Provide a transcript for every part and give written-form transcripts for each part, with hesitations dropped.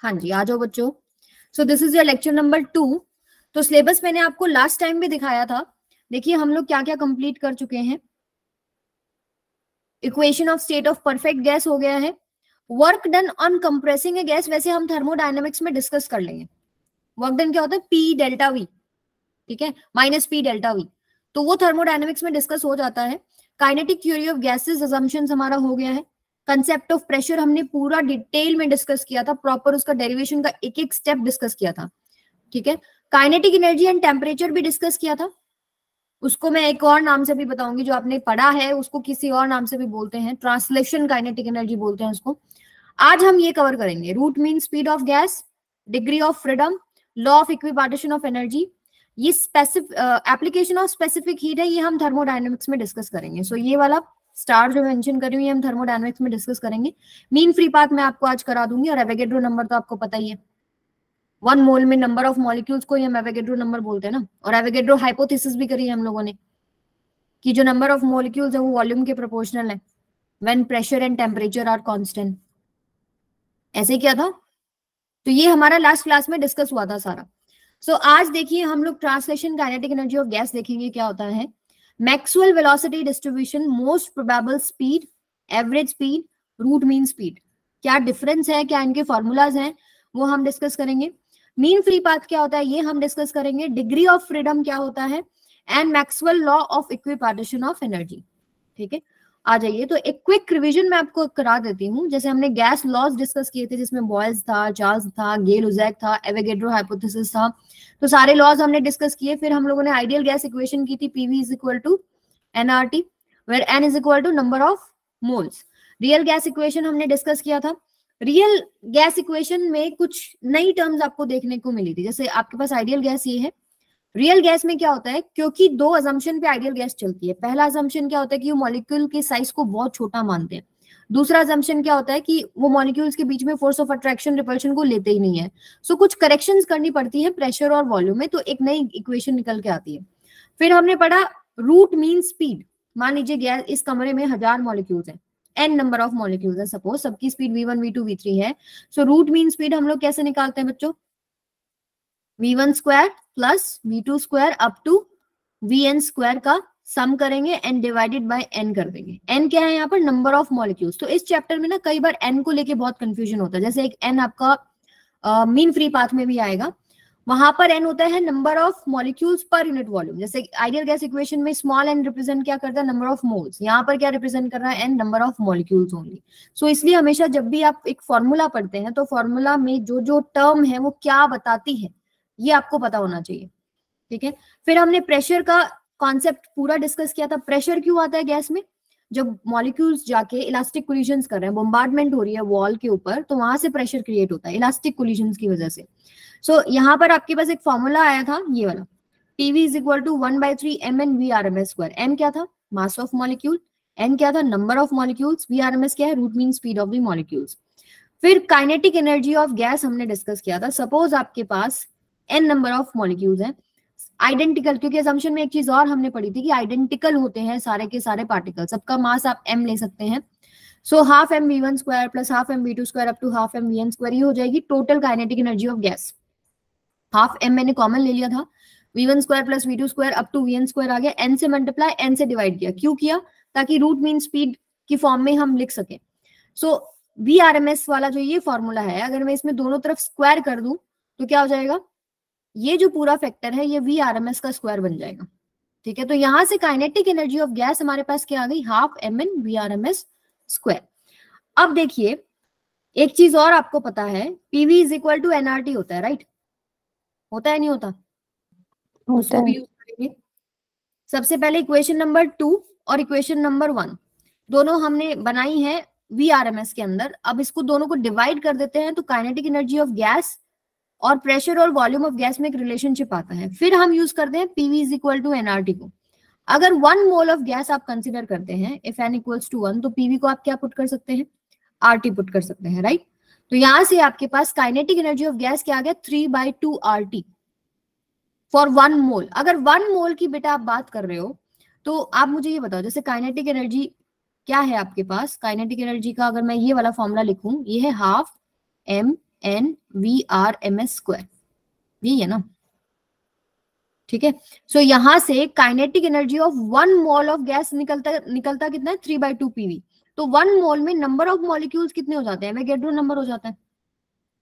हाँ जी, आ जाओ बच्चों। So this is your lecture number 2। तो सिलेबस मैंने आपको लास्ट टाइम भी दिखाया था। देखिए हम लोग क्या क्या कंप्लीट कर चुके हैं। Equation of state of perfect gas हो गया है। Work done on compressing A gas, वैसे हम थर्मोडायनेमिक्स में डिस्कस कर लेंगे। वर्क डन क्या होता है, पी डेल्टा वी, ठीक है, माइनस पी डेल्टा वी, तो वो थर्मोडायनेमिक्स में डिस्कस हो जाता है। Kinetic theory of gases assumptions हमारा हो गया है। कंसेप्ट ऑफ प्रेशर हमने पूरा डिटेल में डिस्कस किया था, प्रॉपर उसका डेरिवेशन का एक एक स्टेप डिस्कस किया था, ठीक है। काइनेटिक एनर्जी एंड टेम्परेचर भी डिस्कस किया था, उसको मैं एक और नाम से भी बताऊंगी, जो आपने पढ़ा है उसको किसी और नाम से भी बोलते हैं, ट्रांसलेशन काइनेटिक एनर्जी बोलते हैं उसको। आज हम ये कवर करेंगे, root mean speed of gas, degree of freedom, law of equipartition of energy, ये specific application of specific heat है, ये हम थर्मोडायनेमिक्स में डिस्कस करेंगे। सो ये वाला स्टार जो मेंशन कर रही हूँ ये हम थर्मोडायनेमिक्स में डिस्कस करेंगे। मीन फ्री पाथ मैं आपको आज करा दूंगी, और एवोगैड्रो नंबर तो आपको पता ही है, 1 मोल में नंबर ऑफ मॉलिक्यूल्स को हम एवोगैड्रो नंबर बोलते हैं ना। और एवोगैड्रो हाइपोथेसिस भी करी है हम लोगों ने कि जो नंबर ऑफ मॉलिक्यूल्स है वो वॉल्यूम के प्रोपोर्शनल है when pressure and temperature are constant. ऐसे क्या था, तो ये हमारा लास्ट क्लास में डिस्कस हुआ था सारा। सो आज देखिए हम लोग translation kinetic energy of gas देखेंगे क्या होता है। Maxwell velocity distribution, most probable speed, average speed, root mean speed, क्या डिफरेंस है, क्या इनके फॉर्मूलाज हैं, वो हम डिस्कस करेंगे। मीन फ्री पाथ क्या होता है ये हम डिस्कस करेंगे। डिग्री ऑफ फ्रीडम क्या होता है, and Maxwell law of equipartition of energy, ठीक है। आ जाइए, तो एक क्विक रिवीजन मैं आपको करा देती हूँ। जैसे हमने गैस लॉज डिस्कस किए थे, जिसमें बॉयल्स था, चार्ल्स था, गेल-उज़ैक था, एवोगैड्रो हाइपोथेसिस था, तो सारे लॉज हमने डिस्कस किए। फिर हम लोगों ने आइडियल गैस इक्वेशन की थी, PV is equal to NRT, where N is equal to number of moles. Real gas equation हमने डिस्कस किया था। रियल गैस इक्वेशन में कुछ नई टर्म्स आपको देखने को मिली थी, जैसे आपके पास आइडियल गैस ये है। रियल गैस में क्या होता है, क्योंकि दो अजम्पशन पे आइडियल गैस चलती है। पहला अजम्पशन क्या होता है कि वो मॉलिक्यूल के साइज को बहुत छोटा मानते हैं। दूसरा अजम्पशन क्या होता है कि वो मॉलिक्यूल्स के बीच में फोर्स ऑफ अट्रैक्शन रिपल्शन को लेते ही नहीं है। सो कुछ करेक्शंस करनी पड़ती है प्रेशर और वॉल्यूम में, तो एक नई इक्वेशन निकल के आती है। फिर हमने पढ़ा रूट मीन स्पीड। मान लीजिए गैस इस कमरे में 1000 मॉलिक्यूल्स है, n नंबर ऑफ मॉलिक्यूल्स है, सपोज सबकी स्पीड v1 v2 v3 है। सो रूट मीन स्पीड हम लोग कैसे निकालते हैं बच्चों, v1 square plus v2 square up to vn square का सम करेंगे एंड डिवाइडेड बाय n कर देंगे। n क्या है यहाँ पर, नंबर ऑफ मॉलिक्यूल्स। तो इस चैप्टर में ना कई बार n को लेके बहुत कंफ्यूजन होता है। जैसे एक n आपका मीन फ्री पाथ में भी आएगा, वहां पर n होता है number of molecules per unit volume. जैसे आइडियल गैस इक्वेशन में स्मॉल n रिप्रेजेंट क्या करता है, नंबर ऑफ मोल्स। यहाँ पर क्या रिप्रेजेंट कर रहा है, n number of molecules only. So इसलिए हमेशा जब भी आप एक फॉर्मूला पढ़ते हैं तो फॉर्मूला में जो जो टर्म है वो क्या बताती है ये आपको पता होना चाहिए, ठीक है। फिर हमने प्रेशर का कॉन्सेप्ट पूरा डिस्कस किया था। प्रेशर क्यों आता है गैस में, जब मॉलिक्यूल्स जाके इलास्टिक कोलिजन्स कर रहे हैं, बॉम्बार्डमेंट हो रही है वॉल के ऊपर, तो वहां से प्रेशर क्रिएट होता है इलास्टिक कोलिजन्स की वजह से। सो यहाँ पर आपके पास एक फॉर्मूला आया था ये वाला, PV is equal to 1/3 mn VRMS square. m क्या था, मास ऑफ मॉलिक्यूल, n क्या था, नंबर ऑफ मॉलिक्यूल्स, VRMS क्या है, root mean speed of the molecules. फिर काइनेटिक एनर्जी ऑफ गैस हमने डिस्कस किया था। सपोज आपके पास n नंबर ऑफ मॉलिक्यूल्स हैं, आइडेंटिकल, क्योंकि असम्पशन में एक चीज और हमने पढ़ी थी कि आइडेंटिकल होते हैं सारे के सारे पार्टिकल, सबका मास आप m ले सकते हैं। So half m v1 square plus half m v2 square up to half m vn square, ये हो जाएगी total kinetic energy of gas. Half m मैंने कॉमन ले लिया था, v1 square plus v2 square up to vn square आ गया, n से मल्टीप्लाई n से डिवाइड किया। क्यों किया, ताकि रूट मीन स्पीड की फॉर्म में हम लिख सके। सो VRMS वाला जो ये फॉर्मूला है, अगर मैं इसमें दोनों तरफ स्क्वायर कर दूं तो क्या हो जाएगा, ये जो पूरा फैक्टर है ये VRMS का स्क्वायर बन जाएगा, ठीक है। तो यहां से काइनेटिक एनर्जी ऑफ गैस हमारे पास क्या आ गई, हाफ mn VRMS स्क्वायर। अब देखिए एक चीज और आपको पता है, PV is equal to nRT होता है, राइट, होता है नहीं होता, उसको भी यूज करेंगे। सबसे पहले इक्वेशन नंबर 2 और इक्वेशन नंबर 1 दोनों हमने बनाई है VRMS के अंदर। अब इसको दोनों को डिवाइड कर देते हैं तो काइनेटिक एनर्जी ऑफ गैस और प्रेशर और वॉल्यूम ऑफ गैस में एक रिलेशनशिप आता है। फिर हम यूज करते हैं PV is equal to nRT को। अगर 1 मोल ऑफ गैस आप कंसिडर करते हैं, इफ n इक्वल्स टू 1, तो PV को आप क्या पुट कर सकते हैं, RT पुट कर सकते हैं, राइट। तो यहां से आपके पास काइनेटिक एनर्जी ऑफ गैस क्या आ गया, 3/2 RT फॉर 1 मोल। अगर 1 मोल की बेटा आप बात कर रहे हो तो आप मुझे ये बताओ, जैसे काइनेटिक एनर्जी क्या है आपके पास, काइनेटिक एनर्जी का अगर मैं ये वाला फॉर्मूला लिखूं, ये है half m N V R M S square, यही है ना, ठीक है। सो यहां से kinetic energy of 1 mole of gas निकलता कितना है, 3/2 पीवी। तो 1 मोल में नंबर ऑफ मॉलिक्यूल्स कितने हो जाते हैं, एवोगैड्रो नंबर हो जाता है,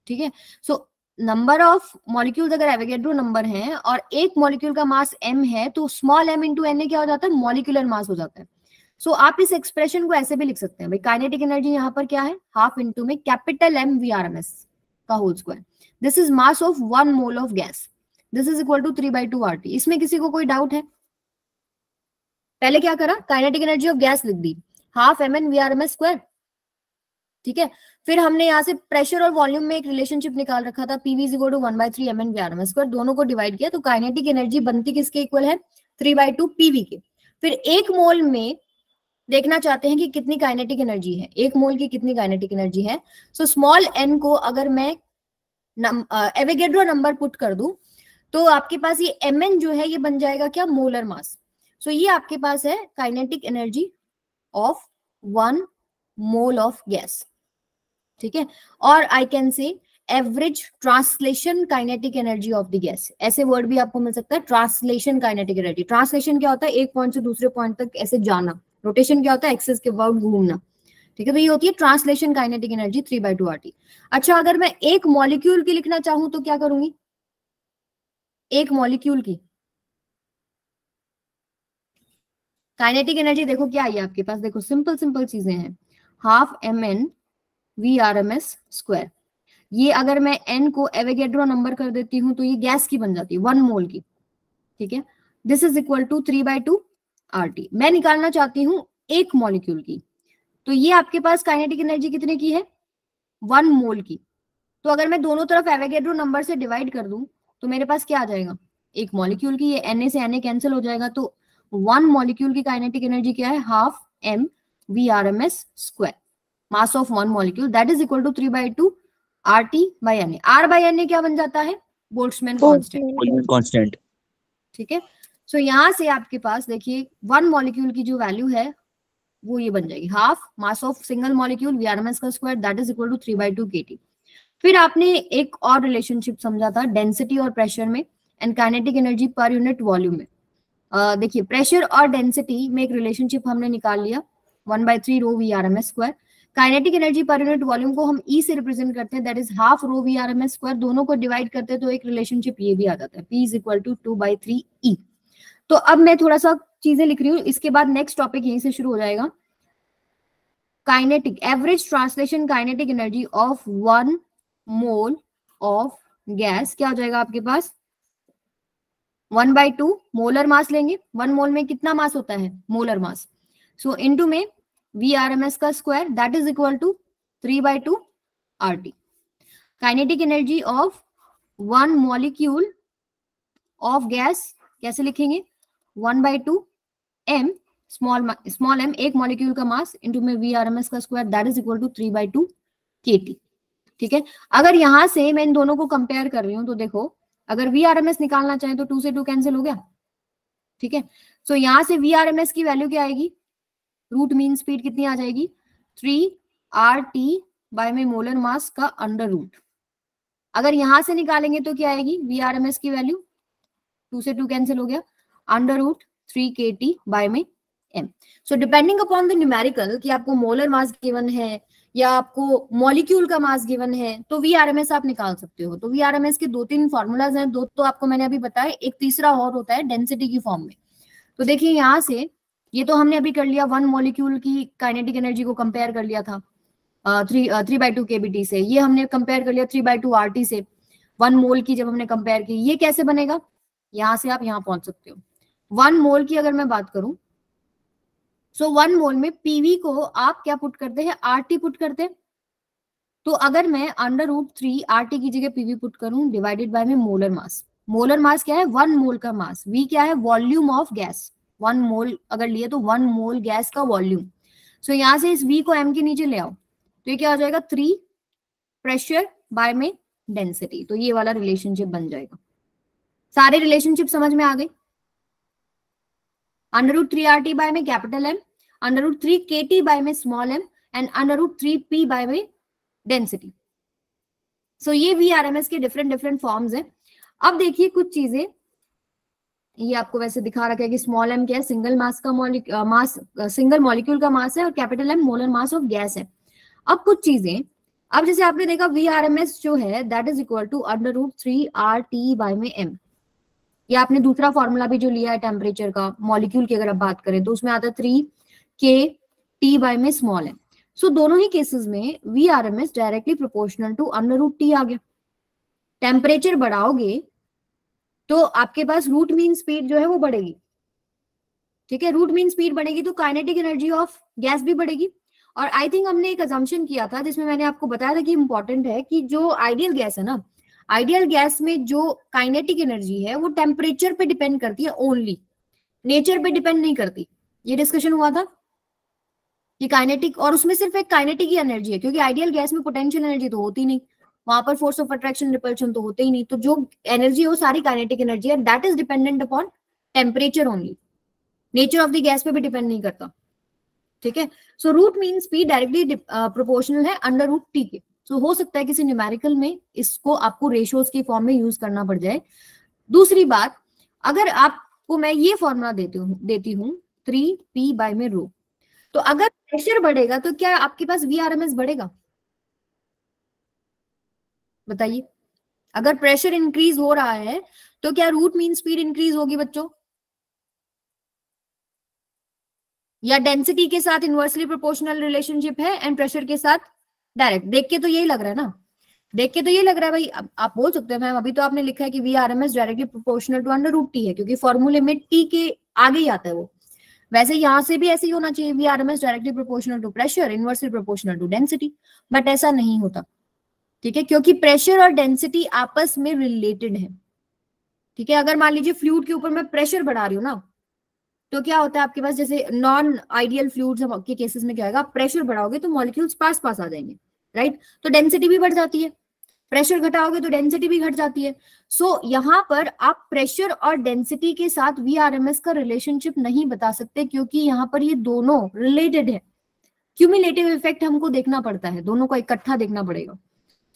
ठीक है। सो नंबर ऑफ मॉलिक्यूल्स अगर एवोगैड्रो नंबर है और एक मॉलिक्यूल का मास m है, तो स्मॉल m इंटू एन क्या हो जाता है, मॉलिक्यूलर मास हो जाता है। सो आप इस एक्सप्रेशन को ऐसे भी लिख सकते हैं भाई, काइनेटिक एनर्जी यहाँ पर क्या है, हाफ इंटू में कैपिटल M VRMS का whole square, this is mass of 1 mole of gas, this is equal to 3/2 RT। इसमें किसी को कोई डाउट है? पहले क्या करा, काइनेटिक एनर्जी ऑफ गैस लिख दी, हाफ mn VRMS स्क्वायर, ठीक है। फिर हमने यहाँ से प्रेशर और वॉल्यूम में एक रिलेशनशिप निकाल रखा था, PV is equal to 1/3 mn VRMS square, दोनों को डिवाइड किया तो काइनेटिक एनर्जी बनती किसके इक्वल है, 3/2 PV के। फिर एक मोल में देखना चाहते हैं कि कितनी काइनेटिक एनर्जी है, एक मोल की कितनी काइनेटिक एनर्जी है। सो स्मॉल n को अगर मैं एवोगैड्रो नंबर पुट कर दूं, तो आपके पास ये mn जो है ये बन जाएगा क्या, मोलर मास। सो ये आपके पास है kinetic energy of 1 mole of gas, ठीक है। और I can say average translation kinetic energy of the gas, ऐसे वर्ड भी आपको मिल सकता है, ट्रांसलेशन काइनेटिक एनर्जी। ट्रांसलेशन क्या होता है, एक पॉइंट से दूसरे पॉइंट तक ऐसे जाना, रोटेशन क्या होता है, एक्सिस के अबाउट घूमना, ठीक है। तो ये होती है ट्रांसलेशन काइनेटिक एनर्जी 3/2 RT। अच्छा, अगर मैं एक मॉलिक्यूल की लिखना चाहूं तो क्या करूंगी, एक मॉलिक्यूल की काइनेटिक एनर्जी देखो क्या आई है आपके पास, देखो सिंपल सिंपल चीजें हैं, हाफ mn VRMS स्क्वायर। ये अगर मैं n को एवोगैड्रो नंबर कर देती हूँ तो ये गैस की बन जाती है, 1 मोल की, ठीक है। This is equal to 3/2 RT। मैं निकालना चाहती हूँ एक मॉलिक्यूल की, तो ये आपके पास काइनेटिक एनर्जी कितने की है, 1 मोल की। तो अगर मैं दोनों तरफ एवोगैड्रो नंबर से डिवाइड कर दूं तो मेरे पास क्या आ जाएगा, एक मॉलिक्यूल की, ये Na से Na कैंसिल हो जाएगा, तो 1 मॉलिक्यूल की काइनेटिक एनर्जी क्या है, half m VRMS square, mass of 1 molecule, that is equal to 3/2 RT by Na। R by Na क्या बन जाता है, बोल्ट्जमैन कांस्टेंट, ठीक है। सो यहां से आपके पास देखिए 1 मॉलिक्यूल की जो वैल्यू है वो ये बन जाएगी, half mass of single molecule VRMS का square, that is equal to 3/2 kT। फिर आपने एक और रिलेशनशिप समझा था डेंसिटी और प्रेशर में and kinetic energy per unit volume में। देखिए प्रेशर और डेंसिटी में एक रिलेशनशिप हमने निकाल लिया, 1/3 रो VRMS square. Kinetic energy per unit volume को हम E से रिप्रेजेंट करते हैं, that is half rho VRMS square, दोनों को डिवाइड करते हैं तो एक रिलेशनशिप ये भी आ जाता है, P is equal to 2/3 E। तो अब मैं थोड़ा सा चीजें लिख रही हूँ, इसके बाद नेक्स्ट टॉपिक यहीं से शुरू हो जाएगा। Kinetic average translation kinetic energy of 1 mole of gas क्या हो जाएगा आपके पास, 1/2 मोलर मास लेंगे, 1 मोल में कितना मास होता है, मोलर मास, सो इनटू में VRMS का square, that is equal to 3/2 RT। Kinetic energy of 1 molecule of gas कैसे लिखेंगे, 1/2 m स्मॉल m एक मॉलिक्यूल का मास इंटू में VRMS का square, that is equal to 3/2 kT, ठीक है। अगर यहां से मैं इन दोनों को कंपेयर कर रही हूं तो देखो, अगर VRMS निकालना चाहें तो 2 से 2 कैंसिल हो गया, ठीक है। सो यहां से VRMS की वैल्यू क्या आएगी, रूट मीन स्पीड कितनी आ जाएगी, 3 RT बाय में मोलर मास का अंडर रूट। अगर यहां से निकालेंगे तो क्या आएगी, VRMS की वैल्यू 2 से 2 कैंसिल हो गया, अंडर रूट 3 kT बाय में m। So depending upon the numerical कि आपको मोलर मास गिवन है या आपको मॉलिक्यूल का मास गिवन है तो VRMS आप निकाल सकते हो। तो VRMS के 2-3 फॉर्मूलाज हैं, 2 तो आपको मैंने अभी बताया, एक तीसरा और होता है डेंसिटी की फॉर्म में। तो देखिए यहाँ से ये तो हमने अभी कर लिया, 1 मॉलिक्यूल की काइनेटिक एनर्जी को कंपेयर कर लिया था 3/2 kBT से, ये हमने कंपेयर कर लिया 3/2 RT से, 1 मोल की जब हमने कंपेयर की, ये कैसे बनेगा, यहां से आप यहां पहुंच सकते हो। 1 मोल की अगर मैं बात करूं, सो 1 मोल में पीवी को आप क्या पुट करते हैं, RT पुट करते हैं। तो अगर मैं अंडर रूट 3 RT की जगह पीवी पुट करूं डिवाइडेड बाय में मोलर मास, मोलर मास क्या है, 1 मोल का मास, V क्या है, वॉल्यूम ऑफ गैस, 1 मोल अगर लिए तो 1 मोल गैस का वॉल्यूम। सो यहां से इस V को M के नीचे ले आओ तो ये क्या हो जाएगा, 3 प्रेशर बाय में डेंसिटी, तो ये वाला रिलेशनशिप बन जाएगा। सारे रिलेशनशिप समझ में आ गए, अंडर रूट 3 RT बाय में capital M, under root 3 KT by में small m and under root 3 P by में डेंसिटी। सो ये VRMS के डिफरेंट डिफरेंट फॉर्म्स हैं। अब देखिए कुछ चीजें, ये आपको वैसे दिखा रखा है कि स्मॉल m क्या है, सिंगल मास का मास, सिंगल मॉलिक्यूल का मास है, और capital M molar mass of gas है। अब कुछ चीजें, अब जैसे आपने देखा VRMS जो है that is equal to √3RT/m। या आपने दूसरा फॉर्मूला भी जो लिया है टेम्परेचर का मॉलिक्यूल की अगर आप बात करें तो उसमें आता है 3kT में स्मॉल है। सो दोनों ही केसेस में VRMS directly proportional to √T आ गया। टेम्परेचर बढ़ाओगे तो आपके पास रूट मीन स्पीड जो है वो बढ़ेगी, ठीक है। रूट मीन स्पीड बढ़ेगी तो काइनेटिक एनर्जी ऑफ गैस भी बढ़ेगी। और आई थिंक हमने एक अजम्पशन किया था जिसमें मैंने आपको बताया था कि इंपॉर्टेंट है कि जो आइडियल गैस है ना, आइडियल गैस में जो काइनेटिक एनर्जी है वो टेम्परेचर पे डिपेंड करती है ओनली, नेचर पे डिपेंड नहीं करती। ये डिस्कशन हुआ था कि काइनेटिक, और उसमें सिर्फ एक काइनेटिक ही एनर्जी है, क्योंकि आइडियल गैस में पोटेंशियल एनर्जी तो होती नहीं, वहां पर फोर्स ऑफ अट्रैक्शन रिपल्शन तो होते ही नहीं, तो जो एनर्जी है वो सारी काइनेटिक एनर्जी है, that is dependent upon temperature only, nature of the gas पे भी डिपेंड नहीं करता, ठीक है। So root mean speed directly proportional है √T के। सो हो सकता है किसी न्यूमेरिकल में इसको आपको रेशियोज की फॉर्म में यूज करना पड़ जाए। दूसरी बात, अगर आपको मैं ये फॉर्मूला देती हूँ 3p/ρ, तो अगर प्रेशर बढ़ेगा तो क्या आपके पास VRMS बढ़ेगा? बताइए, अगर प्रेशर इंक्रीज हो रहा है तो क्या रूट मीन स्पीड इंक्रीज होगी बच्चों? या डेंसिटी के साथ इनवर्सली प्रोपोर्शनल रिलेशनशिप है एंड प्रेशर के साथ डायरेक्ट? देख के तो यही लग रहा है ना, देख के तो ये लग रहा है भाई। आप बोल सकते हो मैम अभी तो आपने लिखा है कि VRMS directly proportional to √T है, क्योंकि फॉर्मूले में T के आगे ही आता है वो। वैसे यहां से भी ऐसे ही होना चाहिए, VRMS directly proportional to pressure, inversely proportional to density, but ऐसा नहीं होता, ठीक है, क्योंकि प्रेशर और डेंसिटी आपस में रिलेटेड है, ठीक है। अगर मान लीजिए फ्लूइड के ऊपर मैं प्रेशर बढ़ा रही हूँ ना, तो क्या होता है आपके पास, जैसे नॉन आइडियल फ्लूइड्स के केसेस में क्या होगा, प्रेशर बढ़ाओगे तो मॉलिक्यूल्स पास पास आ जाएंगे, राइट, तो डेंसिटी भी बढ़ जाती है। प्रेशर घटाओगे तो डेंसिटी भी घट जाती है। सो यहाँ पर आप प्रेशर और डेंसिटी के साथ VRMS का रिलेशनशिप नहीं बता सकते, क्योंकि यहाँ पर ये दोनों रिलेटेड है। क्यूमुलेटिव इफेक्ट हमको देखना पड़ता है, दोनों को इकट्ठा देखना पड़ेगा।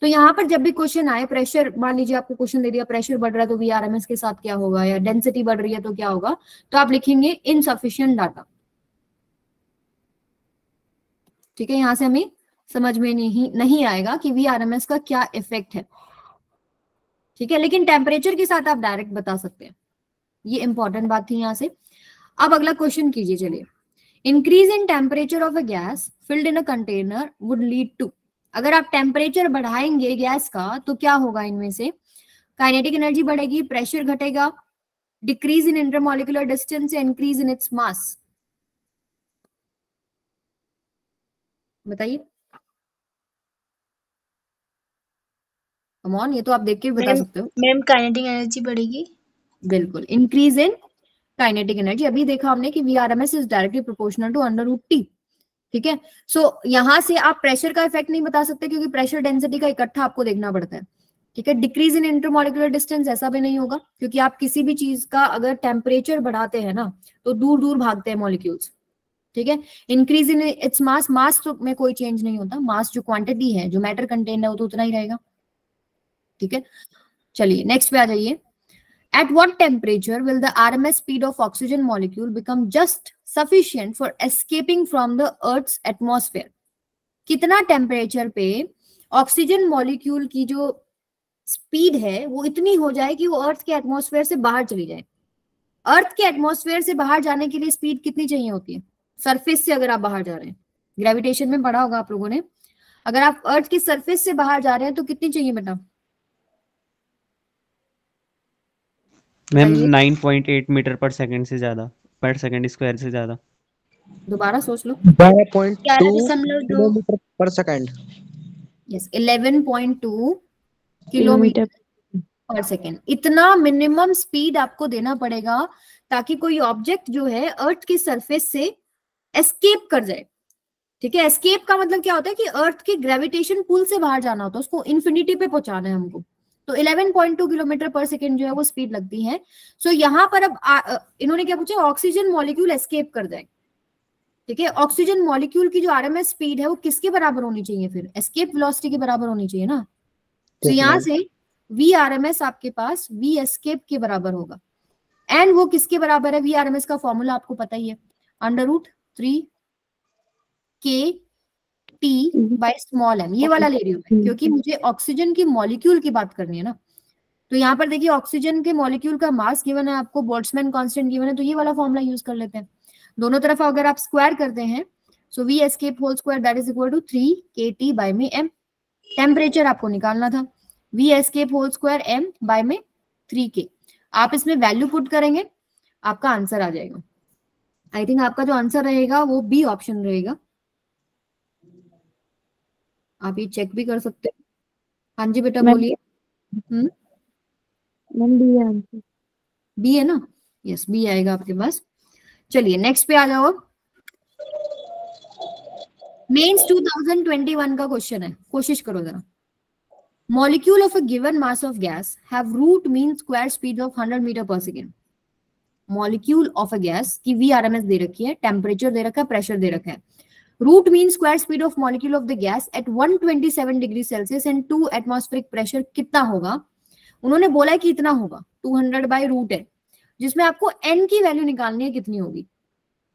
तो यहाँ पर जब भी क्वेश्चन आए, प्रेशर, मान लीजिए आपको क्वेश्चन दे दिया प्रेशर बढ़ रहा है तो VRMS के साथ क्या होगा, या डेंसिटी बढ़ रही है तो क्या होगा, तो आप लिखेंगे इनसफिशिएंट डाटा, ठीक है। यहाँ से हमें समझ में नहीं आएगा कि VRMS का क्या इफेक्ट है, ठीक है, लेकिन टेम्परेचर के साथ आप डायरेक्ट बता सकते हैं। ये इंपॉर्टेंट बात थी यहाँ से। अब अगला क्वेश्चन कीजिए, चलिए। Increase in temperature of a gas filled in a container would lead to, अगर आप टेम्परेचर बढ़ाएंगे गैस का तो क्या होगा इनमें से, काइनेटिक एनर्जी बढ़ेगी, प्रेशर घटेगा, डिक्रीज इन इंटरमॉलिक्यूलर डिस्टेंस या इंक्रीज इन इट्स मास? बताइए, कम ऑन, ये तो आप देख के भी बता सकते हो। मैम काइनेटिक एनर्जी बढ़ेगी, बिल्कुल, इंक्रीज इन काइनेटिक एनर्जी। अभी देखा हमने कि VRMS is directly proportional to √T, ठीक है। सो यहां से आप प्रेशर का इफेक्ट नहीं बता सकते, क्योंकि प्रेशर डेंसिटी का इकट्ठा आपको देखना पड़ता है, ठीक है। डिक्रीज इन इंटरमॉलिक्यूलर डिस्टेंस ऐसा भी नहीं होगा, क्योंकि आप किसी भी चीज का अगर टेम्परेचर बढ़ाते हैं ना तो दूर दूर भागते हैं मॉलिक्यूल्स, ठीक है। इंक्रीज इन इट्स मास, मास तो में कोई चेंज नहीं होता, मास जो क्वांटिटी है, जो मैटर कंटेंट है वो तो उतना ही रहेगा, ठीक है। चलिए नेक्स्ट पे आ जाइए। At what temperature will the RMS speed of oxygen molecule become just sufficient for escaping from the Earth's atmosphere? कितना टेम्परेचर पे ऑक्सीजन मॉलिक्यूल की जो स्पीड है वो इतनी हो जाए कि वो अर्थ के एटमॉस्फेयर से बाहर चली जाए? अर्थ के एटमॉस्फेयर से बाहर जाने के लिए स्पीड कितनी चाहिए होती है? सरफेस से अगर आप बाहर जा रहे हैं, ग्रेविटेशन में पढ़ा होगा आप लोगों ने, अगर आप अर्थ की सरफेस से बाहर जा रहे हैं तो कितनी चाहिए बेटा? मैम 9.8 मीटर पर सेकंड से ज्यादा, पर सेकंड स्क्वायर से ज्यादा। दोबारा सोच लो। 11.2 किलोमीटर पर सेकंड। यस, 11.2 किलोमीटर पर सेकेंड। इतना मिनिमम स्पीड आपको देना पड़ेगा ताकि कोई ऑब्जेक्ट जो है अर्थ की सरफेस से एस्केप कर जाए, ठीक है। एस्केप का मतलब क्या होता है कि अर्थ के ग्रेविटेशन पुल से बाहर जाना होता है, उसको इन्फिनिटी पे पहुंचाना है हमको। तो 11.2 किलोमीटर पर सेकेंड जो है वो स्पीड लगती है। सो यहाँ पर अब इन्होंने क्या पूछा, ऑक्सीजन मॉलिक्यूल एस्केप कर जाए, ठीक है। ऑक्सीजन मॉलिक्यूल की जो RMS स्पीड है वो किसके बराबर होनी चाहिए फिर? एस्केप वेलोसिटी के बराबर होनी चाहिए ना, तो यहाँ से वी आर एम एस आपके पास वी एस्केप के बराबर होगा, एंड वो किसके बराबर है? वी आर एम एस का फॉर्मूला आपको पता ही है, √3 के टी बाय स्मॉल एम। ये वाला ले रही हूँ मैं क्योंकि मुझे ऑक्सीजन की मॉलिक्यूल की बात करनी है ना। तो यहाँ पर देखिए ऑक्सीजन के मॉलिक्यूल का मास गिवन है आपको, बोल्ट्जमैन कांस्टेंट गिवन है, तो ये वाला फॉर्मूला यूज कर लेते हैं। दोनों तरफ अगर आप स्क्वायर करते हैं, so V escape whole square that is equal to 3 kT by में m। टेम्परेचर आपको निकालना था, V escape whole square m by में 3K। आप इसमें वैल्यू पुट करेंगे, आपका आंसर आ जाएगा। आई थिंक आपका जो आंसर रहेगा वो बी ऑप्शन रहेगा। आप ये चेक भी कर सकते हैं। हाँ जी बेटा बोलिए। बी है ना? यस बी आएगा आपके पास। चलिए नेक्स्ट पे आ जाओ। मेंस 2021 का क्वेश्चन है, कोशिश करो जरा। Molecule of a given mass of gas have root mean square speed of 100 metre per second. Molecule of a gas की वी आर एम एस दे रखी है, टेम्परेचर दे रखा है, प्रेशर दे रखा है। Root mean square speed of molecule of the gas at 127 degree Celsius and 2 atmospheric pressure कितना होगा? उन्होंने बोला है कि इतना होगा 200 बाय रूट है, जिसमें आपको एन की वैल्यू निकालनी है कितनी होगी।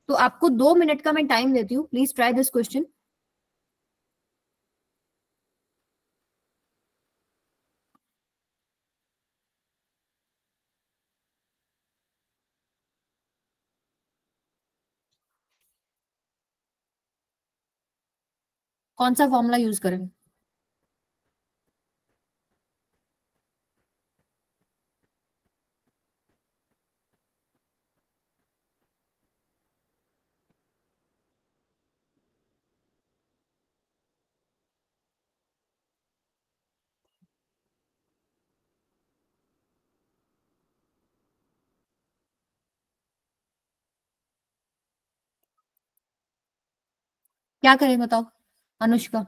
तो आपको 2 मिनट का मैं टाइम देती हूँ, प्लीज ट्राई दिस क्वेश्चन। कौन सा फॉर्मूला यूज करें? क्या करें बताओ अनुष्का।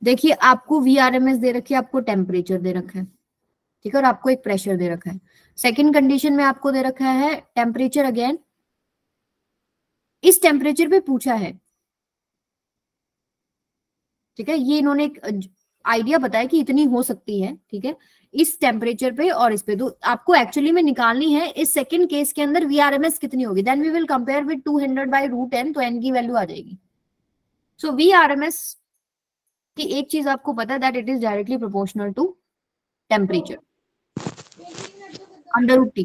देखिए आपको वी आर एम एस दे रखी है, आपको टेम्परेचर दे रखा है, ठीक है, और आपको एक प्रेशर दे रखा है। सेकंड कंडीशन में आपको दे रखा है टेम्परेचर अगेन, इस टेम्परेचर पे पूछा है, ठीक है। ये इन्होंने एक आइडिया बताया कि इतनी हो सकती है, ठीक है, इस टेम्परेचर पे और इस पे। तो आपको एक्चुअली में निकालनी है इस सेकंड केस के अंदर वी आर एम एस कितनी होगी, then we will compare with 200 by root N, तो एन की वैल्यू आ जाएगी। So V R M S की एक चीज आपको पता है that it is directly proportional to temperature √T,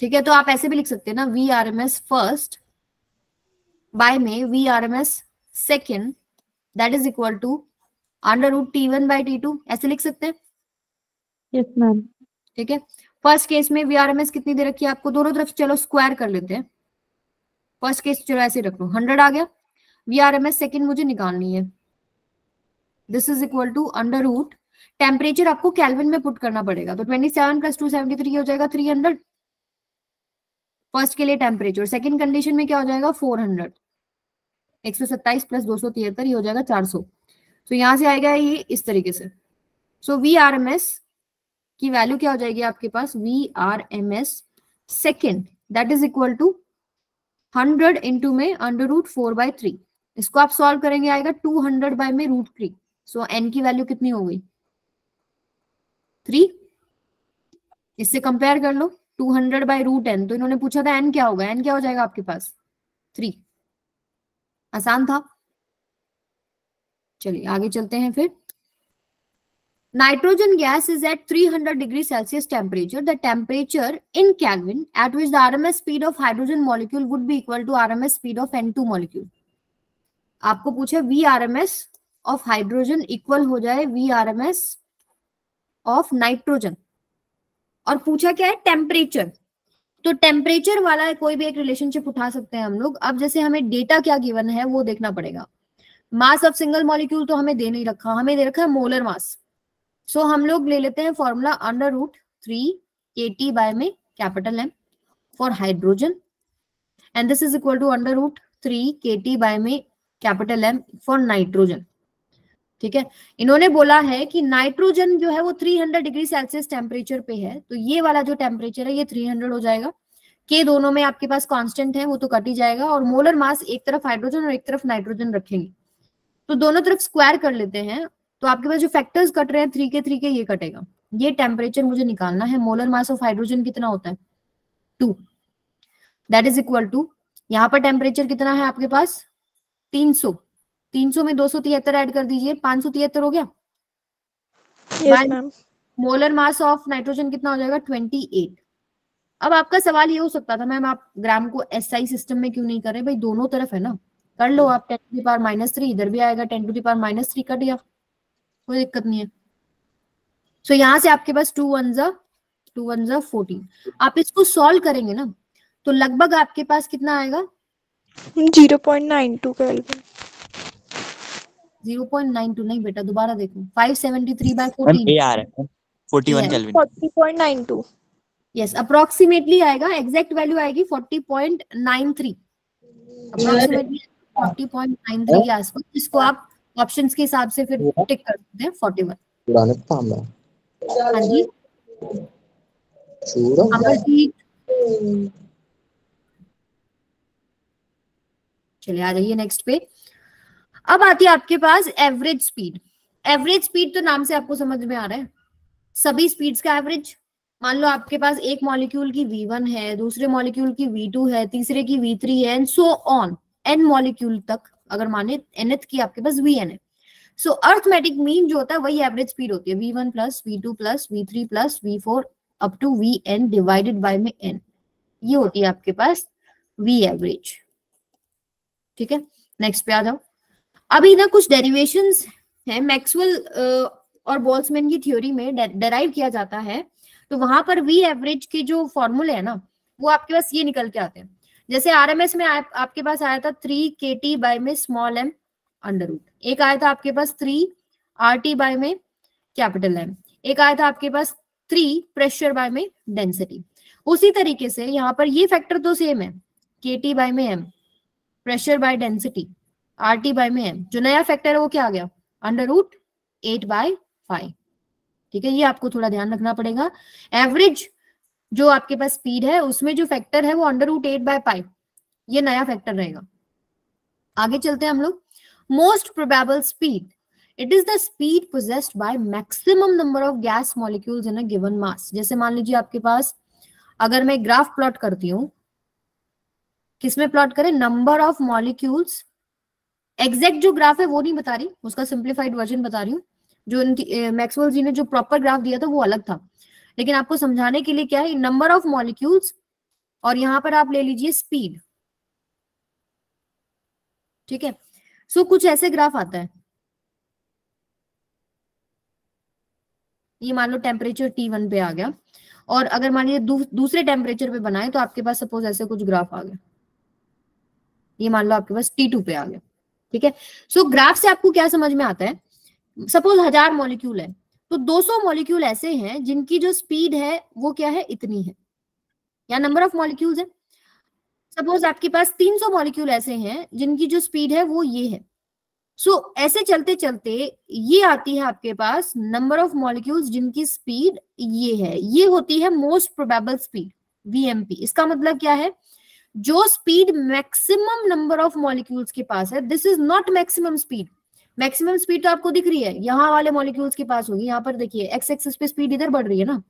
ठीक है। तो आप ऐसे भी लिख सकते हैं ना, V R M S first by में V R M S second that is equal to √T1 by T2, ऐसे लिख सकते हैं। Yes ma'am. ठीक है, फर्स्ट केस में वी आर एम एस कितनी दे रखी है आपको, दोनों तरफ चलो स्क्वायर कर लेते हैं। फर्स्ट केस चलो ऐसे रख लो, 100 आ गया। V R M S second मुझे निकालनी है, this is equal to √ temperature आपको केल्विन में पुट करना पड़ेगा, तो 27 + 273 हो जाएगा 300 फर्स्ट के लिए टेम्परेचर। सेकंड कंडीशन में क्या हो जाएगा 400, 127 + 273 ये हो जाएगा 400। तो यहां से आएगा ये इस तरीके से। So V R M S की वैल्यू क्या हो जाएगी आपके पास, V R M S second that is equal to 100 into में √4/3। इसको आप सॉल्व करेंगे आएगा 200 बाय में √3। सो एन की वैल्यू कितनी हो गई 3। इससे कंपेयर कर लो 200 बाय √n, तो इन्होंने पूछा था n क्या होगा, n क्या हो जाएगा आपके पास 3। आसान था। चलिए आगे चलते हैं फिर। Nitrogen gas is at 300 degree Celsius temperature. The temperature in Kelvin at which the RMS speed of hydrogen molecule would be equal to RMS speed of N2 molecule. आपको पूछे VRMS of hydrogen इक्वल हो जाए VRMS of nitrogen, और पूछा क्या है temperature. तो temperature वाला कोई भी एक रिलेशनशिप उठा सकते हैं हम लोग। अब जैसे हमें डेटा क्या गिवन है वो देखना पड़ेगा। मास ऑफ सिंगल मॉलिक्यूल तो हमें दे नहीं रखा, हमें दे रखा है मोलर मास। सो हम लोग ले लेते हैं फॉर्मूला √3 kT बाय में capital M for hydrogen, and this is equal to √3 kT by में कैपिटल M फॉर नाइट्रोजन। ठीक है, इन्होंने बोला है कि नाइट्रोजन जो है वो 300 डिग्री सेल्सियस टेम्परेचर पे है, तो ये वाला जो टेम्परेचर है ये 300 हो जाएगा। के दोनों में आपके पास कांस्टेंट है वो तो कट ही जाएगा, और मोलर मास एक तरफ हाइड्रोजन और एक तरफ नाइट्रोजन रखेंगे। तो दोनों तरफ स्क्वायर कर लेते हैं, तो आपके पास जो फैक्टर्स कट रहे हैं 3 के ये कटेगा। ये टेम्परेचर मुझे निकालना है। मोलर मास ऑफ हाइड्रोजन कितना होता है 2, दैट इज इक्वल टू, यहाँ पर टेम्परेचर कितना है आपके पास 300, 300 में 273 ऐड कर दीजिए, 573 हो गया। Yes ma'am. Molar mass of nitrogen कितना हो जाएगा 28। अब आपका सवाल ये हो सकता था मैम आप ग्राम को एसआई सिस्टम में क्यों नहीं कर रहे, भाई दोनों तरफ है ना, कर लो आप 10⁻³ इधर भी आएगा 10⁻³ कट गया, कोई दिक्कत नहीं है। सो यहाँ से आपके पास 2 1 जा 14। आप इसको सॉल्व करेंगे ना तो लगभग आपके पास कितना आएगा 0.92 केल्विन। 0.92 नहीं बेटा, दोबारा देखो 573 बाय मैम 14 ए आ रहा है 41 केल्विन। 40.92। यस अप्रोक्सीमेटली आएगा, एग्जैक्ट वैल्यू आएगी 40.93, अप्रोक्सीमेटली 40.93 के आसपास, जिसको आप ऑप्शंस के हिसाब से फिर टिक कर सकते हैं 41। हाँ जी अमरजीत, चलिए आ जाइए नेक्स्ट पे। अब आती है आपके पास एवरेज स्पीड। एवरेज स्पीड तो नाम से आपको समझ में आ रहा है, सभी स्पीड्स का एवरेज। मान लो आपके पास एक मॉलिक्यूल की V1 है, दूसरे मॉलिक्यूल की V2 है, तीसरे की V3 है, and so on n molecule तक, अगर माने nth की आपके पास Vn है। सो अर्थमेटिक मीन जो होता है वही एवरेज स्पीड होती है, V1 plus V2 plus V3 plus V4 up to Vn divided by में n, ये होती है आपके पास V एवरेज। ठीक है नेक्स्ट पे आ जाओ। अभी ना कुछ डेरिवेशंस है, मैक्सवेल और बोल्ट्जमैन की थ्योरी में डेराइव किया जाता है, तो वहां पर वी एवरेज के जो फॉर्मूले है ना वो आपके पास ये निकल के आते हैं। जैसे आरएमएस में आपके पास आया था 3 kT बाय में स्मॉल m अंडर रूट, एक आया था आपके पास 3 RT बाय में कैपिटल M, एक आया था आपके पास 3 प्रेशर बाय में डेंसिटी। उसी तरीके से यहाँ पर ये फैक्टर तो सेम है, kT बाय में m, pressure by density, RT by में m। जो नया फैक्टर है वो क्या आ गया अंडर रूट 8/5। ठीक है ये आपको थोड़ा ध्यान रखना पड़ेगा। एवरेज जो आपके पास स्पीड है उसमें जो फैक्टर है वो अंडर रूट 8/5, ये नया फैक्टर रहेगा। आगे चलते हैं हम लोग। Most probable speed, it is the speed possessed by maximum number of gas molecules in a given मास। जैसे मान लीजिए आपके पास, अगर मैं ग्राफ प्लॉट करती हूँ, किसमें प्लॉट करें, नंबर ऑफ मॉलिक्यूल्स, एग्जैक्ट जो ग्राफ है वो नहीं बता रही, उसका सिंप्लीफाइड वर्जन बता रही हूँ। जो मैक्सवेल जी ने जो प्रॉपर ग्राफ दिया था वो अलग था, लेकिन आपको समझाने के लिए क्या है, नंबर ऑफ मॉलिक्यूल्स और यहां पर आप ले लीजिए स्पीड। ठीक है सो कुछ ऐसे ग्राफ आता है, ये मान लो टेम्परेचर T1 पे आ गया, और अगर मान लीजिए दूसरे टेम्परेचर पे बनाए तो आपके पास सपोज ऐसे कुछ ग्राफ आ गया, ये मान लो आपके पास T2 पे आ गया। ठीक है सो ग्राफ से आपको क्या समझ में आता है, सपोज 1000 मॉलिक्यूल है तो 200 मॉलिक्यूल ऐसे हैं जिनकी जो स्पीड है वो क्या है इतनी है, या नंबर ऑफ मॉलिक्यूल्स है। सपोज आपके पास 300 मॉलिक्यूल ऐसे हैं जिनकी जो स्पीड है वो ये है। सो ऐसे चलते चलते ये आती है आपके पास नंबर ऑफ मॉलिक्यूल्स जिनकी स्पीड ये है, ये होती है मोस्ट प्रोबेबल स्पीड VMP। इसका मतलब क्या है, जो speed maximum number of molecules के पास है, this is not maximum speed. Maximum speed तो आपको दिख रही है यहाँ वाले मॉलिक्यूल्स के पास होगी, यहाँ पर देखिए एक्स एक्सिस पे स्पीड इधर बढ़ रही है ना,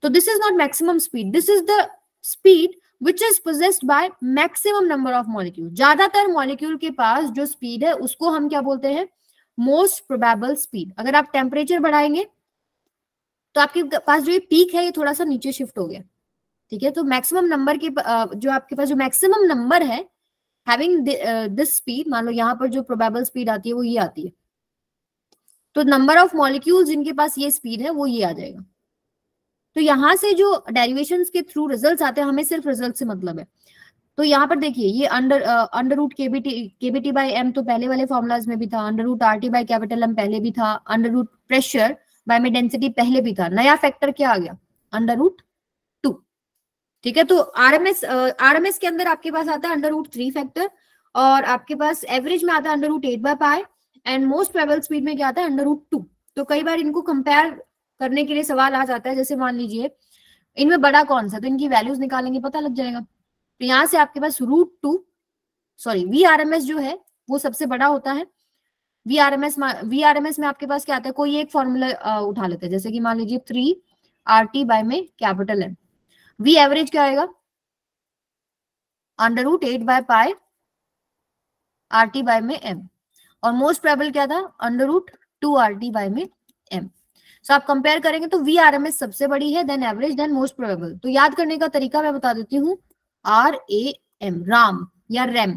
तो this is not maximum speed, this is the speed which is possessed by maximum number of molecule. ज्यादातर मॉलिक्यूल के पास जो स्पीड है उसको हम क्या बोलते हैं, मोस्ट प्रोबेबल स्पीड। अगर आप टेम्परेचर बढ़ाएंगे तो आपके पास जो ये पीक है ये थोड़ा सा नीचे शिफ्ट हो गया। ठीक है तो मैक्सिमम नंबर के जो आपके पास जो मैक्सिमम नंबर है हैविंग दिस स्पीड, मान लो यहाँ पर जो प्रोबेबल स्पीड आती है वो ये आती है, तो नंबर ऑफ मॉलिक्यूल्स जिनके पास ये स्पीड है वो ये आ जाएगा। तो यहाँ से जो डेरिवेशंस के थ्रू रिजल्ट्स आते हैं, हमें सिर्फ रिजल्ट से मतलब है। तो यहाँ पर देखिए ये under root KBT by M तो पहले वाले फॉर्मुलाज में भी था, under root RT by capital M पहले भी था, अंडर रूट प्रेशर बाय में डेंसिटी पहले भी था, नया फैक्टर क्या आ गया अंडर रूट 2। ठीक है तो आरएमएस के अंदर आपके पास आता है अंडर रूट 3 फैक्टर, और आपके पास एवरेज में आता है under root 8/π, and most probable speed में क्या आता है अंडर रूट 2। तो कई बार इनको कंपेयर करने के लिए सवाल आ जाता है, जैसे मान लीजिए इनमें बड़ा कौन सा, तो इनकी वैल्यूज निकालेंगे पता लग जाएगा। तो यहाँ से आपके पास √2 VRMS जो है वो सबसे बड़ा होता है, वीआरएमएस में आपके पास क्या आता है, कोई एक फॉर्मूला उठा लेते हैं, जैसे कि मान लीजिए 3 RT बाय में कैपिटल एम। वी एवरेज क्या आएगा, √8/π RT बाय में एम, और मोस्ट प्रोबेबल क्या था, √2 RT बाय में एम। सो आप कंपेयर करेंगे तो वीआरएमएस सबसे बड़ी है, then average, then most probable. तो याद करने का तरीका मैं बता देती हूँ, RAM, राम या रैम।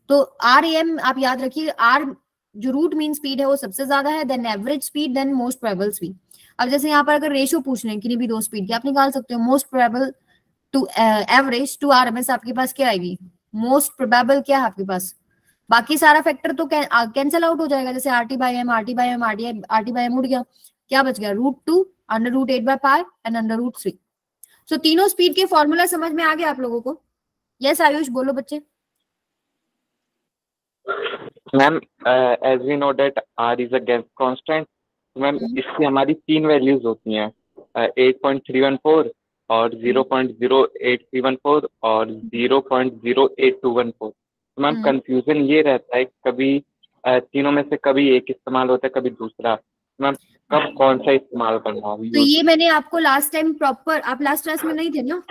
तो RAM आप याद रखिए, R जो रूट मीन स्पीड है वो सबसे ज्यादा है, then average speed, then most probable speed. अब जैसे यहाँ पर अगर रेशियो पूछ रहे हैं किन्हीं भी दो स्पीड की, आप निकाल सकते हो, most probable to average to RMS, आपके पास क्या आएगी, मोस्ट प्रोबेबल क्या है आपके पास, बाकी सारा फैक्टर तो कैंसिल आउट हो जाएगा, जैसे RT/m RT/m उड़ गया, क्या बच गया, √2 √8/π एंड √3। सो तीनों स्पीड के फॉर्मूला समझ में आ गया आप लोगों को? यस आयुष, बोलो बच्चे। Ma'am as we know that R is a gas constant, ma'am इसकी हमारी 3 वैल्यूज होती हैं, 8.314 और 0.0834 और 0.08214। मैम कंफ्यूजन ये रहता है, कभी तीनों में से कभी एक इस्तेमाल होता है, कभी दूसरा, मैम कब कौन सा इस्तेमाल करना है? तो ये मैंने आपको लास्ट टाइम प्रॉपर, आप लास्ट क्लास में नहीं थे ना?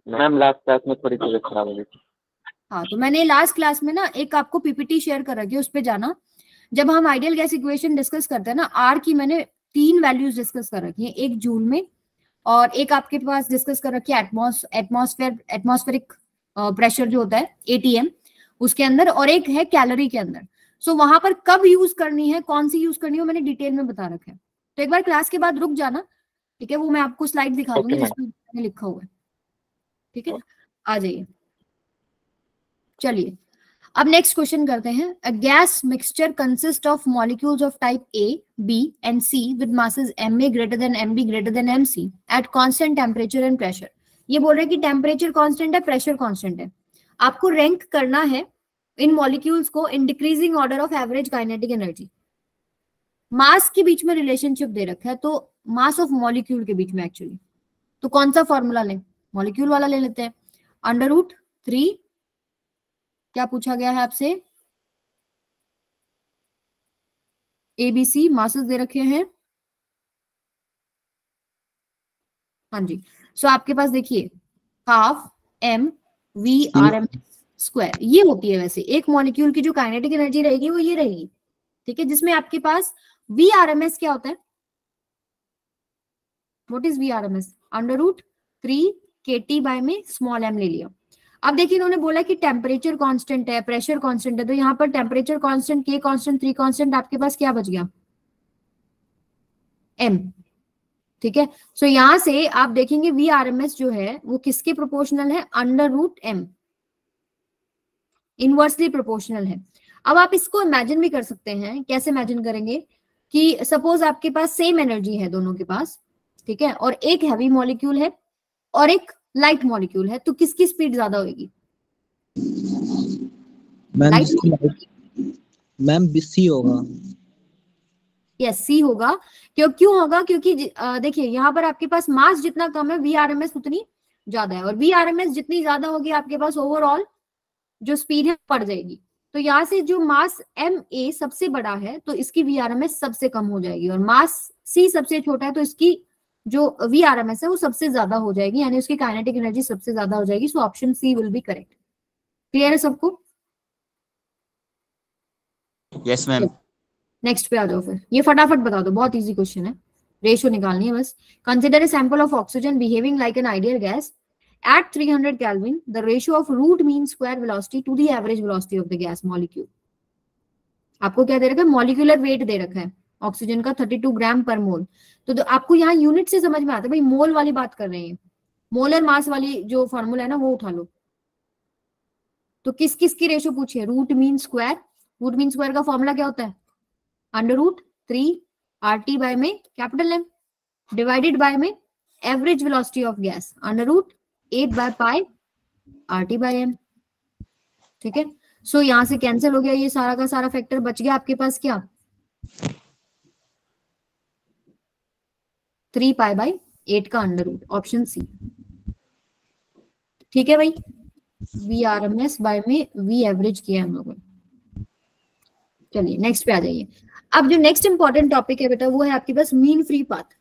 मैम लास्ट क्लास में थोड़ी तबीयत खराब हो गई थी। हाँ, तो मैंने लास्ट क्लास में ना एक आपको पीपीटी शेयर कर रखी है, उस पे जाना। जब हम आइडियल गैस इक्वेशन डिस्कस करते हैं ना, आर की मैंने 3 वैल्यूज डिस्कस कर रखी है, एक जूल में और एक आपके पास डिस्कस कर रखी है एटमॉस्फेरिक प्रेशर जो होता है ATM उसके अंदर, और एक है कैलोरी के अंदर। सो वहां पर कब यूज करनी है, कौन सी यूज करनी है, मैंने डिटेल में बता रखा है। तो एक बार क्लास के बाद रुक जाना, ठीक है, वो मैं आपको स्लाइड दिखा दूंगी जिसमें मैंने लिखा हुआ है, ठीक है। आ जाइए, चलिए अब नेक्स्ट क्वेश्चन करते हैं। A gas mixture consist of molecules of type A, B and C with masses Ma greater than Mb greater than Mc at constant temperature and pressure। ये बोल रहे हैं कि टेम्परेचर कांस्टेंट है, प्रेशर कांस्टेंट है, आपको रैंक करना है इन मॉलिक्यूल्स को in decreasing order of average kinetic energy. Mass के बीच में रिलेशनशिप दे रखा है, तो मास ऑफ मॉलिक्यूल के बीच में एक्चुअली, तो कौन सा फॉर्मूला लें, मॉलिक्यूल वाला ले लेते हैं। √3, क्या पूछा गया है आपसे, ABC मासेस दे रखे हैं, हाँ जी। सो आपके पास देखिए ½ mVRMS², ये होती है वैसे एक मॉलिक्यूल की जो काइनेटिक एनर्जी रहेगी वो ये रहेगी, ठीक है, जिसमें आपके पास VRMS क्या होता है, व्हाट इज VRMS, √3 kT/m में स्मॉल m ले लिया। अब देखिए इन्होंने बोला कि टेम्परेचर कांस्टेंट है, प्रेशर कांस्टेंट है, तो यहाँ पर temperature constant, K constant, 3 constant, आपके पास क्या बच गया, M, ठीक है। सो यहां से आप देखेंगे VRMS जो है वो किसके प्रोपोर्शनल है, √m, इनवर्सली प्रोपोर्शनल है। अब आप इसको इमेजिन भी कर सकते हैं, कैसे इमेजिन करेंगे कि सपोज आपके पास सेम एनर्जी है दोनों के पास, ठीक है, और एक हैवी मॉलिक्यूल है और एक लाइट मॉलिक्यूल है, तो किसकी स्पीड ज्यादा होगी, मैम सी होगा। यस, सी होगा। क्यों होगा, क्योंकि देखिए यहाँ पर आपके पास मास जितना कम है VRMS उतनी ज्यादा है, और VRMS जितनी ज्यादा होगी आपके पास ओवरऑल जो स्पीड है बढ़ जाएगी। तो यहाँ से जो मास MA सबसे बड़ा है तो इसकी VRMS सबसे कम हो जाएगी, और मास C सबसे छोटा है तो इसकी जो VRMS है वो सबसे ज्यादा हो जाएगी, यानी उसकी काइनेटिक एनर्जी सबसे ज्यादा हो जाएगी। So option C will be correct. Clear है सबको? Yes ma'am. नेक्स्ट पे आ जाओ फिर, ये फटाफट बता दो, बहुत इजी क्वेश्चन है, रेशियो निकालनी है बस। Consider a sample of oxygen behaving like an ideal gas at 300 Kelvin, the ratio of root mean square velocity to the average velocity of the gas molecule। आपको क्या दे रखा है, मॉलिक्यूलर वेट दे रखा है ऑक्सीजन का 32 ग्राम पर मोल। तो आपको यहाँ यूनिट से समझ में आता है, भाई मोल वाली बात कर रहे हैं, मोलर मास वाली जो फॉर्मूला है ना वो उठा लो। तो किस किस की रेशियो पूछी है, root mean square, root mean square का फॉर्मूला क्या होता है, √3 RT बाय में कैपिटल M डिवाइडेड बाय में average velocity of gas √8/π RT by M, ठीक है। सो यहां से कैंसिल हो गया, ये सारा का सारा फैक्टर बच गया आपके पास क्या, 3π/8 का √, ऑप्शन C, ठीक है भाई। VRMS बाय में V एवरेज किया हम लोगों ने, चलिए नेक्स्ट पे आ जाइए। अब जो नेक्स्ट इंपॉर्टेंट टॉपिक है बेटा वो है आपके पास mean free path.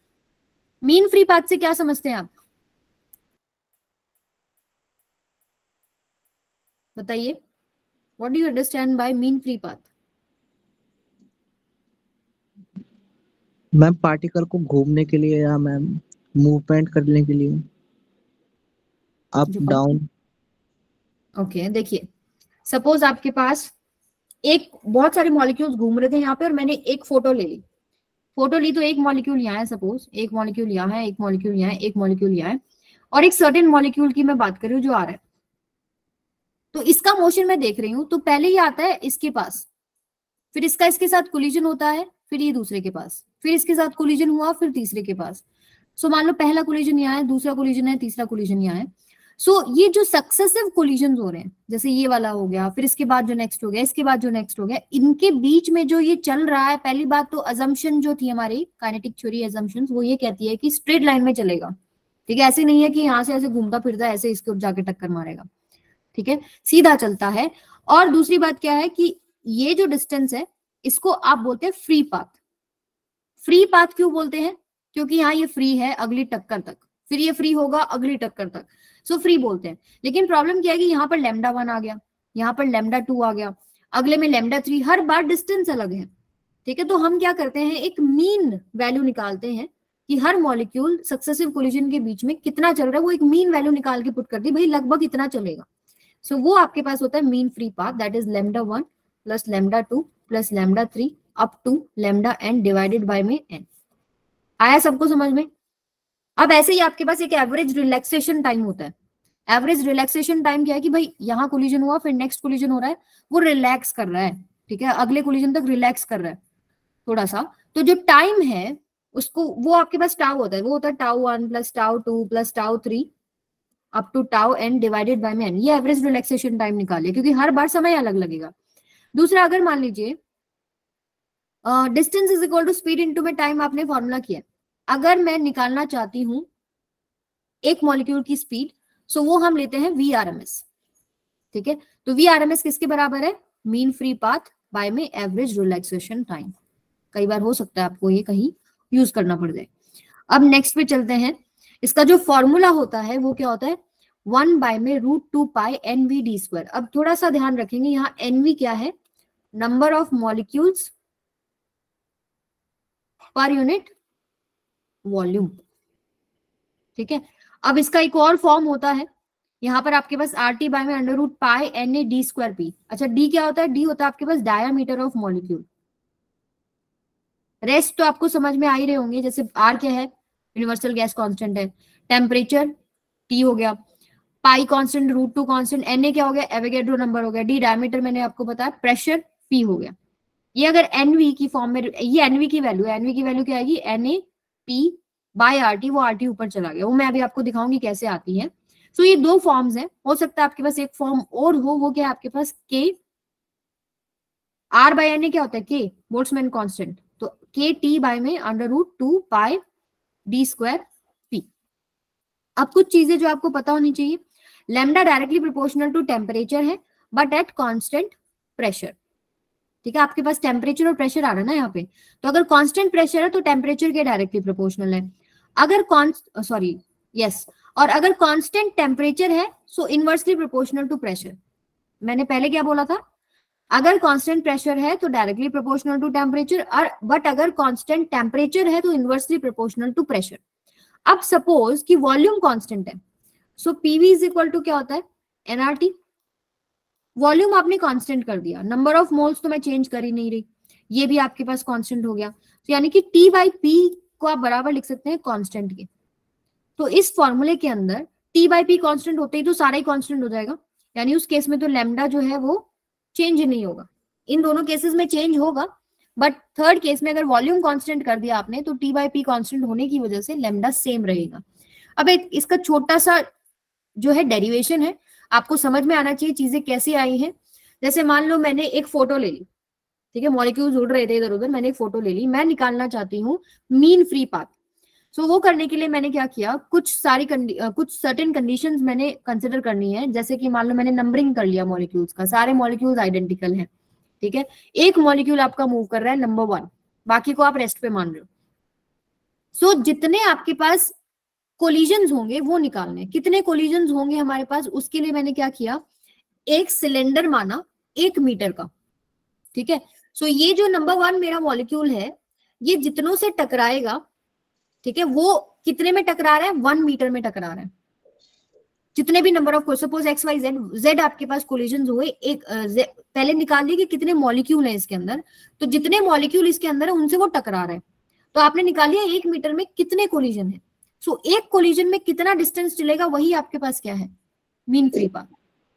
Mean free path से क्या समझते हैं आप, बताइए, what do you understand by mean free path? Ma'am particle को घूमने के लिए या मैम मूवमेंट करने के लिए, अप डाउन। ओके देखिए, सपोज आपके पास एक बहुत सारे मॉलिक्यूल्स घूम रहे थे यहाँ पे और मैंने एक फोटो ले ली। फोटो ली तो एक मॉलिक्यूल यहाँ है, सपोज एक मॉलिक्यूल यहाँ है, एक मॉलिक्यूल यहाँ है, एक मॉलिक्यूल यहाँ है, और एक सर्टेन मॉलिक्यूल की मैं बात कर रही हूँ जो आ रहा है। तो इसका मोशन मैं देख रही हूँ, तो पहले ही आता है इसके पास, फिर इसका इसके साथ कोलिजन होता है, फिर ये दूसरे के पास, फिर इसके साथ कोलिजन हुआ, फिर तीसरे के पास। सो मान लो पहला कोलिजन यहाँ है, दूसरा कोलिजन है, तीसरा कोलिजन यहाँ है। सो ये जो सक्सेसिव कोलिजन हो रहे हैं, जैसे ये वाला हो गया, फिर इसके बाद जो नेक्स्ट हो गया, इसके बाद जो नेक्स्ट हो गया, इनके बीच में जो ये चल रहा है, पहली बात तो अजम्पशन जो थी हमारी काइनेटिक थ्योरी अजम्पशन, वो ये कहती है कि स्ट्रेट लाइन में चलेगा। ठीक है, ऐसे नहीं है कि यहाँ से ऐसे घूमता फिरता ऐसे इसको जाके टक्कर मारेगा। ठीक है, सीधा चलता है। और दूसरी बात क्या है कि ये जो डिस्टेंस है इसको आप बोलते हैं फ्री पाथ। फ्री पाथ क्यों बोलते हैं? क्योंकि यहाँ ये फ्री है अगली टक्कर तक, फिर ये फ्री होगा अगली टक्कर तक, सो फ्री बोलते हैं। लेकिन प्रॉब्लम क्या है कि यहाँ पर लैम्डा 1 आ गया, यहाँ पर लैम्डा 2 आ गया, अगले में लैम्डा 3, हर बार डिस्टेंस अलग है। ठीक है, तो हम क्या करते हैं, एक मीन वैल्यू निकालते हैं कि हर मॉलिक्यूल सक्सेसिव कोलिजन के बीच में कितना चल रहा है, वो एक मीन वैल्यू निकाल के पुट कर दी, भाई लगभग इतना चलेगा। सो वो आपके पास होता है mean free path, that is lambda 1 plus lambda 2 plus lambda 3 up to lambda n divided by में n। आया सबको समझ में? अब ऐसे ही आपके पास एक एवरेज रिलैक्सेशन टाइम होता है। एवरेज रिलैक्सेशन टाइम क्या है कि भाई यहाँ कोलिजन हुआ, फिर नेक्स्ट कोलिजन हो रहा है, वो रिलैक्स कर रहा है। ठीक है, अगले कोलिजन तक रिलैक्स कर रहा है थोड़ा सा, तो जो टाइम है उसको वो आपके पास टाउ होता है, वो होता है tau 1 plus tau 2 plus tau 3 up to tau n divided by में n। ये एवरेज रिलैक्सेशन टाइम निकालिए, क्योंकि हर बार समय अलग लगेगा। दूसरा, अगर मान लीजिए distance is equal to speed into में टाइम आपने फॉर्मूला किया, अगर मैं निकालना चाहती हूं एक मॉलिक्यूल की स्पीड, सो वो हम लेते हैं VRMS। ठीक है, तो VRMS किसके बराबर है? मीन फ्री पाथ बाय में एवरेज रिलैक्सेशन टाइम। कई बार हो सकता है आपको ये कहीं यूज करना पड़ जाए। अब नेक्स्ट पे चलते हैं। इसका जो फॉर्मूला होता है वो क्या होता है? 1 बाय में √2 पाई NV_d²। अब थोड़ा सा ध्यान रखेंगे, यहाँ NV क्या है? Number of molecules per unit volume. ठीक है, अब इसका एक और फॉर्म होता है, यहाँ पर आपके पास RT बाय में √पाई NA_d²P। अच्छा, D क्या होता है? D होता है आपके पास डायमीटर ऑफ मॉलिक्यूल। रेस्ट तो आपको समझ में आ ही रहे होंगे, जैसे R क्या है? यूनिवर्सल गैस कांस्टेंट है। टेम्परेचर T हो गया, पाई कांस्टेंट, √2 कांस्टेंट, Na क्या हो गया? एवोगैड्रो नंबर हो गया, D डायमीटर मैंने आपको बताया, प्रेशर P हो गया। ये अगर NV की फॉर्म में, ये NV की वैल्यू है, NV की वैल्यू क्या आएगी? NAP बाय RT, वो RT ऊपर चला गया, वो मैं अभी आपको दिखाऊंगी कैसे आती है। सो ये दो फॉर्म्स हैं, हो सकता है आपके पास एक फॉर्म और हो, वो क्या है आपके पास? K R बाय Na क्या होता है? K बोल्ट्जमैन कांस्टेंट, तो KT बाय में √2 पाई d²P। अब कुछ चीजें जो आपको पता होनी चाहिए, lambda directly proportional to temperature है बट एट कांस्टेंट प्रेशर। ठीक है, आपके पास टेम्परेचर और प्रेशर आ रहा है ना यहाँ पे, तो अगर कांस्टेंट प्रेशर है तो टेम्परेचर के डायरेक्टली प्रोपोर्शनल है। अगर और अगर कांस्टेंट टेम्परेचर है सो इनवर्सली प्रोपोर्शनल टू प्रेशर। मैंने पहले क्या बोला था? अगर कांस्टेंट प्रेशर है तो डायरेक्टली प्रोपोर्शनल टू टेम्परेचर, और बट अगर कांस्टेंट टेम्परेचर है तो इनवर्सली प्रोपोर्शनल टू प्रेशर। अब सपोज कि वॉल्यूम कांस्टेंट है, सो PV इज इक्वल टू क्या होता है? nRT। वॉल्यूम आपने कांस्टेंट कर दिया, नंबर ऑफ मोल्स तो मैं चेंज कर ही नहीं रही, ये भी आपके पास कांस्टेंट हो गया, तो यानी कि T/P को आप बराबर लिख सकते हैं कांस्टेंट के। तो इस फॉर्मूले के अंदर T/P कांस्टेंट होते ही तो सारा ही कांस्टेंट हो जाएगा, यानी उस केस में तो लैम्डा जो है वो चेंज नहीं होगा। इन दोनों केसेस में चेंज होगा, बट थर्ड केस में अगर वॉल्यूम कांस्टेंट कर दिया आपने तो T/P कांस्टेंट होने की वजह से लैम्डा सेम रहेगा। अब एक इसका छोटा सा जो है डेरिवेशन है, आपको समझ में आना चाहिए चीजें कैसे आई हैं। जैसे मान लो मैंने एक फोटो ले ली, ठीक है, मॉलिक्यूल्स उड़ रहे थे इधर उधर, मैंने एक फोटो ले ली, मैं निकालना चाहती हूँ मीन फ्री पाथ। सो वो करने के लिए मैंने क्या किया, कुछ सर्टेन कंडीशंस मैंने कंसिडर करनी है। जैसे कि मान लो मैंने नंबरिंग कर लिया मॉलिक्यूल्स का, सारे मॉलिक्यूल्स आइडेंटिकल हैं, ठीक है, एक मॉलिक्यूल आपका मूव कर रहा है नंबर 1, बाकी को आप रेस्ट पे मान रहे हो। सो जितने आपके पास कोलिजन्स होंगे वो निकालने, कितने कोलिजन्स होंगे हमारे पास, उसके लिए मैंने क्या किया, एक सिलेंडर माना 1 मीटर का, ठीक है। सो ये जो नंबर 1 मेरा मॉलिक्यूल है, ये जितनों से टकराएगा, ठीक है, वो कितने में टकरा रहा है, 1 मीटर में टकरा रहा है। जितने भी number of, suppose X Y Z, Z आपके पास कोलिजन्स हुए, एक पहले निकाल ली कि कितने मॉलिक्यूल है इसके अंदर, तो जितने मॉलिक्यूल इसके अंदर है उनसे वो टकरा रहे हैं, तो आपने निकाल लिया 1 मीटर में कितने कोलिजन है। सो एक कोलिजन में कितना डिस्टेंस चलेगा, वही आपके पास क्या है, मीन फ्री पाथ,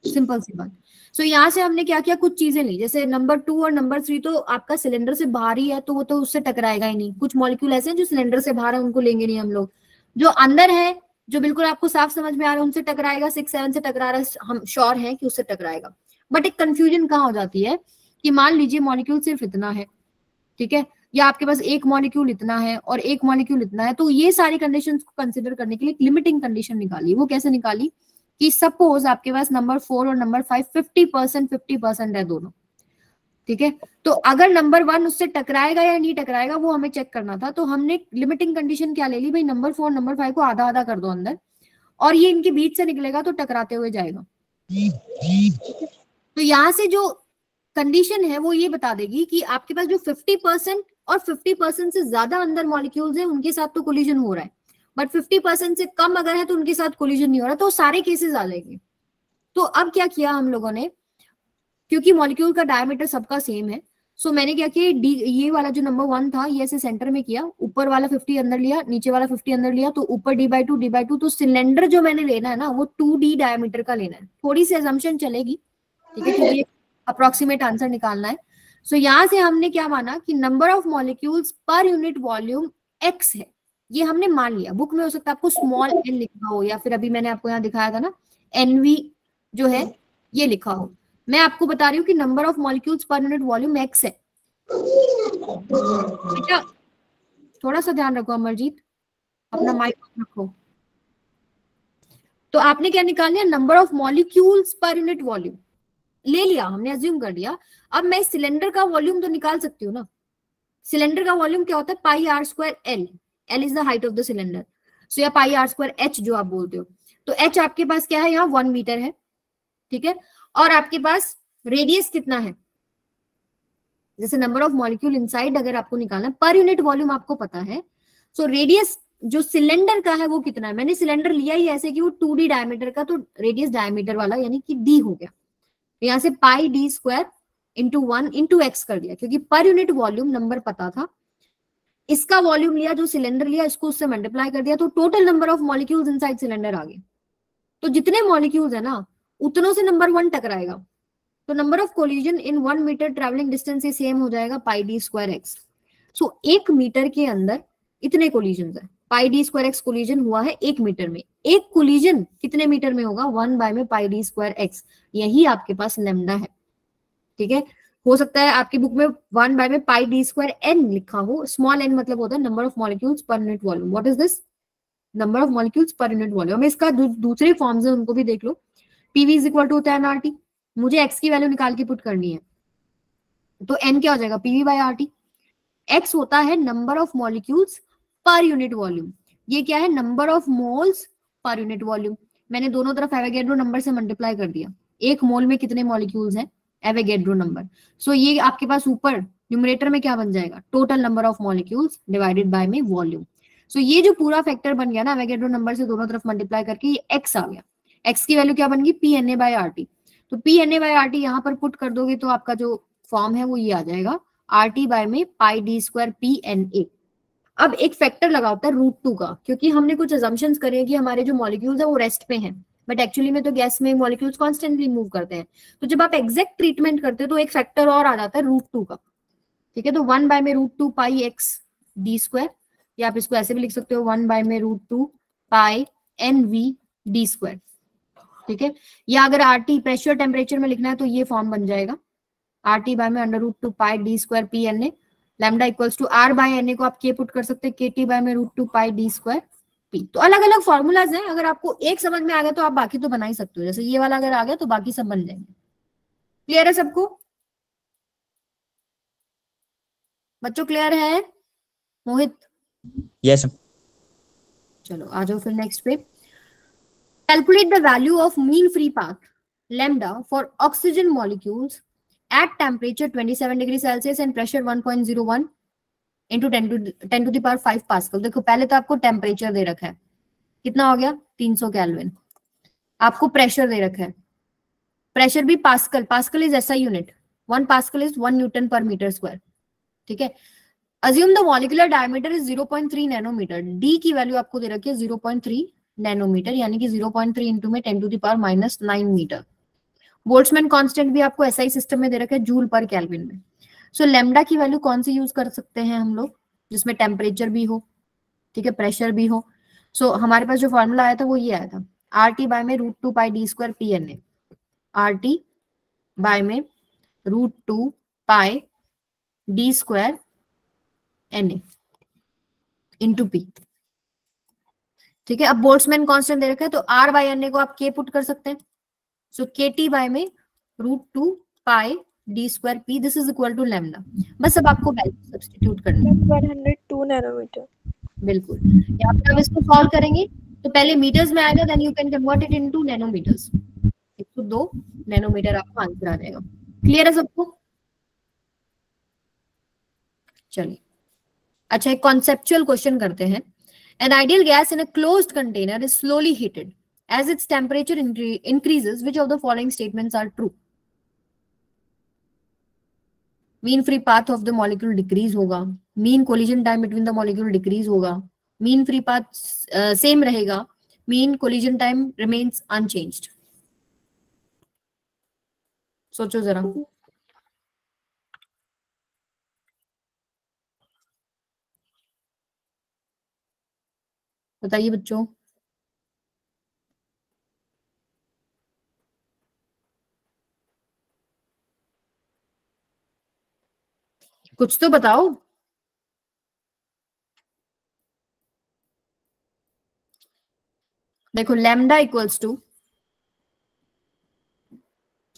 सिंपल सी बात। सो यहाँ से हमने क्या किया, कुछ चीजें ली, जैसे नंबर 2 और नंबर 3 तो आपका सिलेंडर से बाहर ही है, तो वो तो उससे टकराएगा ही नहीं। कुछ मॉलिक्यूल ऐसे हैं जो सिलेंडर से बाहर है, उनको लेंगे नहीं हम लोग। जो अंदर है, जो बिल्कुल आपको साफ समझ में आ रहा है, उनसे टकराएगा। 6, 7 से टकरा रहा है, हम श्योर हैं कि उससे टकराएगा। बट एक कंफ्यूजन कहाँ हो जाती है कि मान लीजिए मॉलिक्यूल सिर्फ इतना है, ठीक है, या आपके पास एक मॉलिक्यूल इतना है और एक मॉलिक्यूल इतना है, तो ये सारी कंडीशंस को कंसीडर करने के लिए लिमिटिंग कंडीशन निकाली। वो कैसे निकाली कि सपोज आपके पास नंबर 4 और नंबर 5 50% है दोनों, ठीक है, तो अगर नंबर 1 उससे टकराएगा या नहीं टकराएगा वो हमें चेक करना था। तो हमने लिमिटिंग कंडीशन क्या ले ली, भाई नंबर 4 नंबर 5 को आधा आधा कर दो अंदर, और ये इनके बीच से निकलेगा तो टकराते हुए जाएगा। तो यहाँ से जो कंडीशन है वो ये बता देगी कि आपके पास जो 50% और 50% से ज्यादा अंदर मॉलिक्यूल्स है उनके साथ तो कोलिजन हो रहा है, बट 50% से कम अगर है तो उनके साथ कोलिजन नहीं हो रहा, तो सारे केसेस आ जाएंगे। तो अब क्या किया हम लोगों ने, क्योंकि मॉलिक्यूल का डायमीटर सबका सेम है, सो मैंने क्या किया, ये वाला जो नंबर 1 था ये ऐसे सेंटर में किया, ऊपर वाला 50 अंदर लिया, नीचे वाला 50 अंदर लिया, तो ऊपर d/2 तो सिलेंडर जो मैंने लेना है ना वो 2d डायमीटर का लेना है। थोड़ी सी असम्पशन चलेगी, ठीक है, क्योंकि अप्रोक्सीमेट आंसर निकालना है। सो यहाँ से हमने क्या माना कि number of molecules per unit volume x है, ये हमने मान लिया। बुक में हो सकता है आपको स्मॉल n लिखा हो, या फिर अभी मैंने आपको यहाँ दिखाया था ना NV जो है ये लिखा हो। मैं आपको बता रही हूँ कि number of molecules per unit volume x है। बेटा थोड़ा सा ध्यान रखो अमरजीत, अपना माइक रखो। तो आपने क्या निकाल लिया, number of molecules per unit volume ले लिया, हमने अज्यूम कर लिया। अब मैं सिलेंडर का वॉल्यूम तो निकाल सकती हूँ ना। सिलेंडर का वॉल्यूम क्या होता है, πr²L, L is the height of the cylinder, so या πr²H जो आप बोलते हो। तो H आपके पास क्या है, यहाँ 1 मीटर है, ठीक है, और आपके पास रेडियस कितना है, जैसे नंबर ऑफ मॉलिक्यूल इनसाइड अगर आपको निकालना है, पर यूनिट वॉल्यूम आपको पता है, सो रेडियस जो सिलेंडर का है वो कितना है। मैंने सिलेंडर लिया ही ऐसे कि वो 2d डायमीटर का, तो रेडियस डायमीटर वाला यानी कि d हो गया, यहाँ से πd² इंटू 1 इंटू x कर दिया, क्योंकि पर यूनिट वॉल्यूम नंबर पता था। इसका वॉल्यूम लिया, जो सिलेंडर लिया इसको उससे मल्टीप्लाई कर दिया, तो total number of molecules inside cylinder आ गए। तो जितने मॉलिक्यूल्स है ना उतनों से नंबर 1 टकराएगा, तो number of collision in 1 meter travelling distance से सेम हो जाएगा πd²x। सो 1 मीटर के अंदर इतने कोलिजन है, πd²x कोलिजन हुआ है 1 मीटर में। एक कोलिजन कितने मीटर में होगा, 1 में πd²x, यही आपके पास लैम्डा है, ठीक है। हो सकता है आपकी बुक में 1 में πd²n लिखा हो, स्मॉल n मतलब होता है number of molecules per unit volume. What is this, number of molecules per unit volume. इसका दूसरे फॉर्म्स है उनको भी देख लो। PV इज इक्वल टू होता है nRT, मुझे x की वैल्यू निकाल के पुट करनी है, तो n क्या हो जाएगा, PV/RT। x होता है number of molecules per unit volume, ये क्या है, number of moles per unit volume. मैंने दोनों तरफ एवोगैड्रो नंबर से मल्टीप्लाई कर दिया, एक मोल में कितने मॉलिक्यूल्स हैं, एवोगैड्रो नंबर। सो ये आपके पास ऊपर न्यूमरेटर में क्या बन जाएगा, total number of molecules divided by में वॉल्यूम। सो ये जो पूरा फैक्टर बन गया ना एवोगैड्रो नंबर से दोनों तरफ मल्टीप्लाई करके, ये x आ गया। x की वैल्यू क्या बन गई, PNA/RT। तो PNA/RT यहाँ पर पुट कर दोगे तो आपका जो फॉर्म है वो ये आ जाएगा, RT बाय में πd² PNA। अब एक फैक्टर लगा होता है √2 का, क्योंकि हमने कुछ अजम्पशंस करे कि हमारे जो मॉलिक्यूल्स है वो रेस्ट पे हैं, बट एक्चुअली में तो गैस में मॉलिक्यूल्स कॉन्स्टेंटली मूव करते हैं। तो जब आप एग्जैक्ट ट्रीटमेंट करते हो तो एक फैक्टर और आ जाता है √2 का, ठीक है। तो 1 में √2 πx_d², या आप इसको ऐसे भी लिख सकते हो 1 में √2 πNV_d², ठीक है। या अगर RT प्रेशर टेम्परेचर में लिखना है तो ये फॉर्म बन जाएगा, RT में √2 πd² PNA, lambda equals to R/NA को आप K पुट कर सकते हैं, KT में √2 πd² P। तो अलग अलग फॉर्मूलाज हैं, अगर आपको एक समझ में आ गया तो आप बाकी तो बना ही सकते हो, जैसे ये वाला अगर आ गया तो बाकी सब बन जाएंगे। क्लियर है सबको, बच्चों क्लियर है? मोहित यस चलो आ जाओ फिर नेक्स्ट पे। Calculate the value of mean free path lambda for oxygen molecules at temperature 27 degree Celsius and pressure 1.01 into 10 to the power 5 pascal. देखो पहले तो आपको टेम्परेचर दे रखा है, कितना हो गया 300 केल्विन। आपको प्रेशर दे रखा है, प्रेशर भी pascal, pascal is SI unit, 1 pascal is 1 newton per meter square. ठीक है, assume the molecular diameter is 0.3 nanometer, D की वैल्यू आपको दे रखी है 0.3 नैनोमीटर, यानी कि 0.3 इंटू में 10 to the power -9 meter. Boltzmann constant भी आपको एसआई सिस्टम में दे रखा है जूल पर केल्विन में। सो लैम्डा की वैल्यू कौन सी यूज कर सकते हैं हम लोग, जिसमें टेम्परेचर भी हो, ठीक है, प्रेशर भी हो। सो हमारे पास जो फॉर्मूला आया था वो ये आया था, आर टी बाय में √2 pi D square P N A, R T by में √2 pi D square N A into P. ठीक है, अब बोल्ट्जमैन कांस्टेंट दे रखा है तो आर बाय एन ए को आप के पुट कर सकते हैं। सो के टी बाय में √2 pi D square P, this is equal to lambda. बस अब आपको वैल्यू सब्स्टिट्यूट करना है। 102 नैनोमीटर। बिल्कुल, यहाँ पे आप इसको सॉल्व करेंगे तो पहले मीटर्स में आएगा, then you can convert it into nanometers. 102 nanometer आपका आंसर आ जाएगा। क्लियर है सबको? चलिए, अच्छा एक कॉन्सेप्चुअल क्वेश्चन करते हैं। An ideal gas in a closed container is slowly heated. As its temperature increases, which of the following statements are true? Mean free path of the molecule decrease होगा, mean collision time between the molecule decrease होगा, mean free path same रहेगा, mean collision time remains unchanged. सोचो जरा। बताइए बच्चों। कुछ तो बताओ। देखो लैम्डा इक्वल्स टू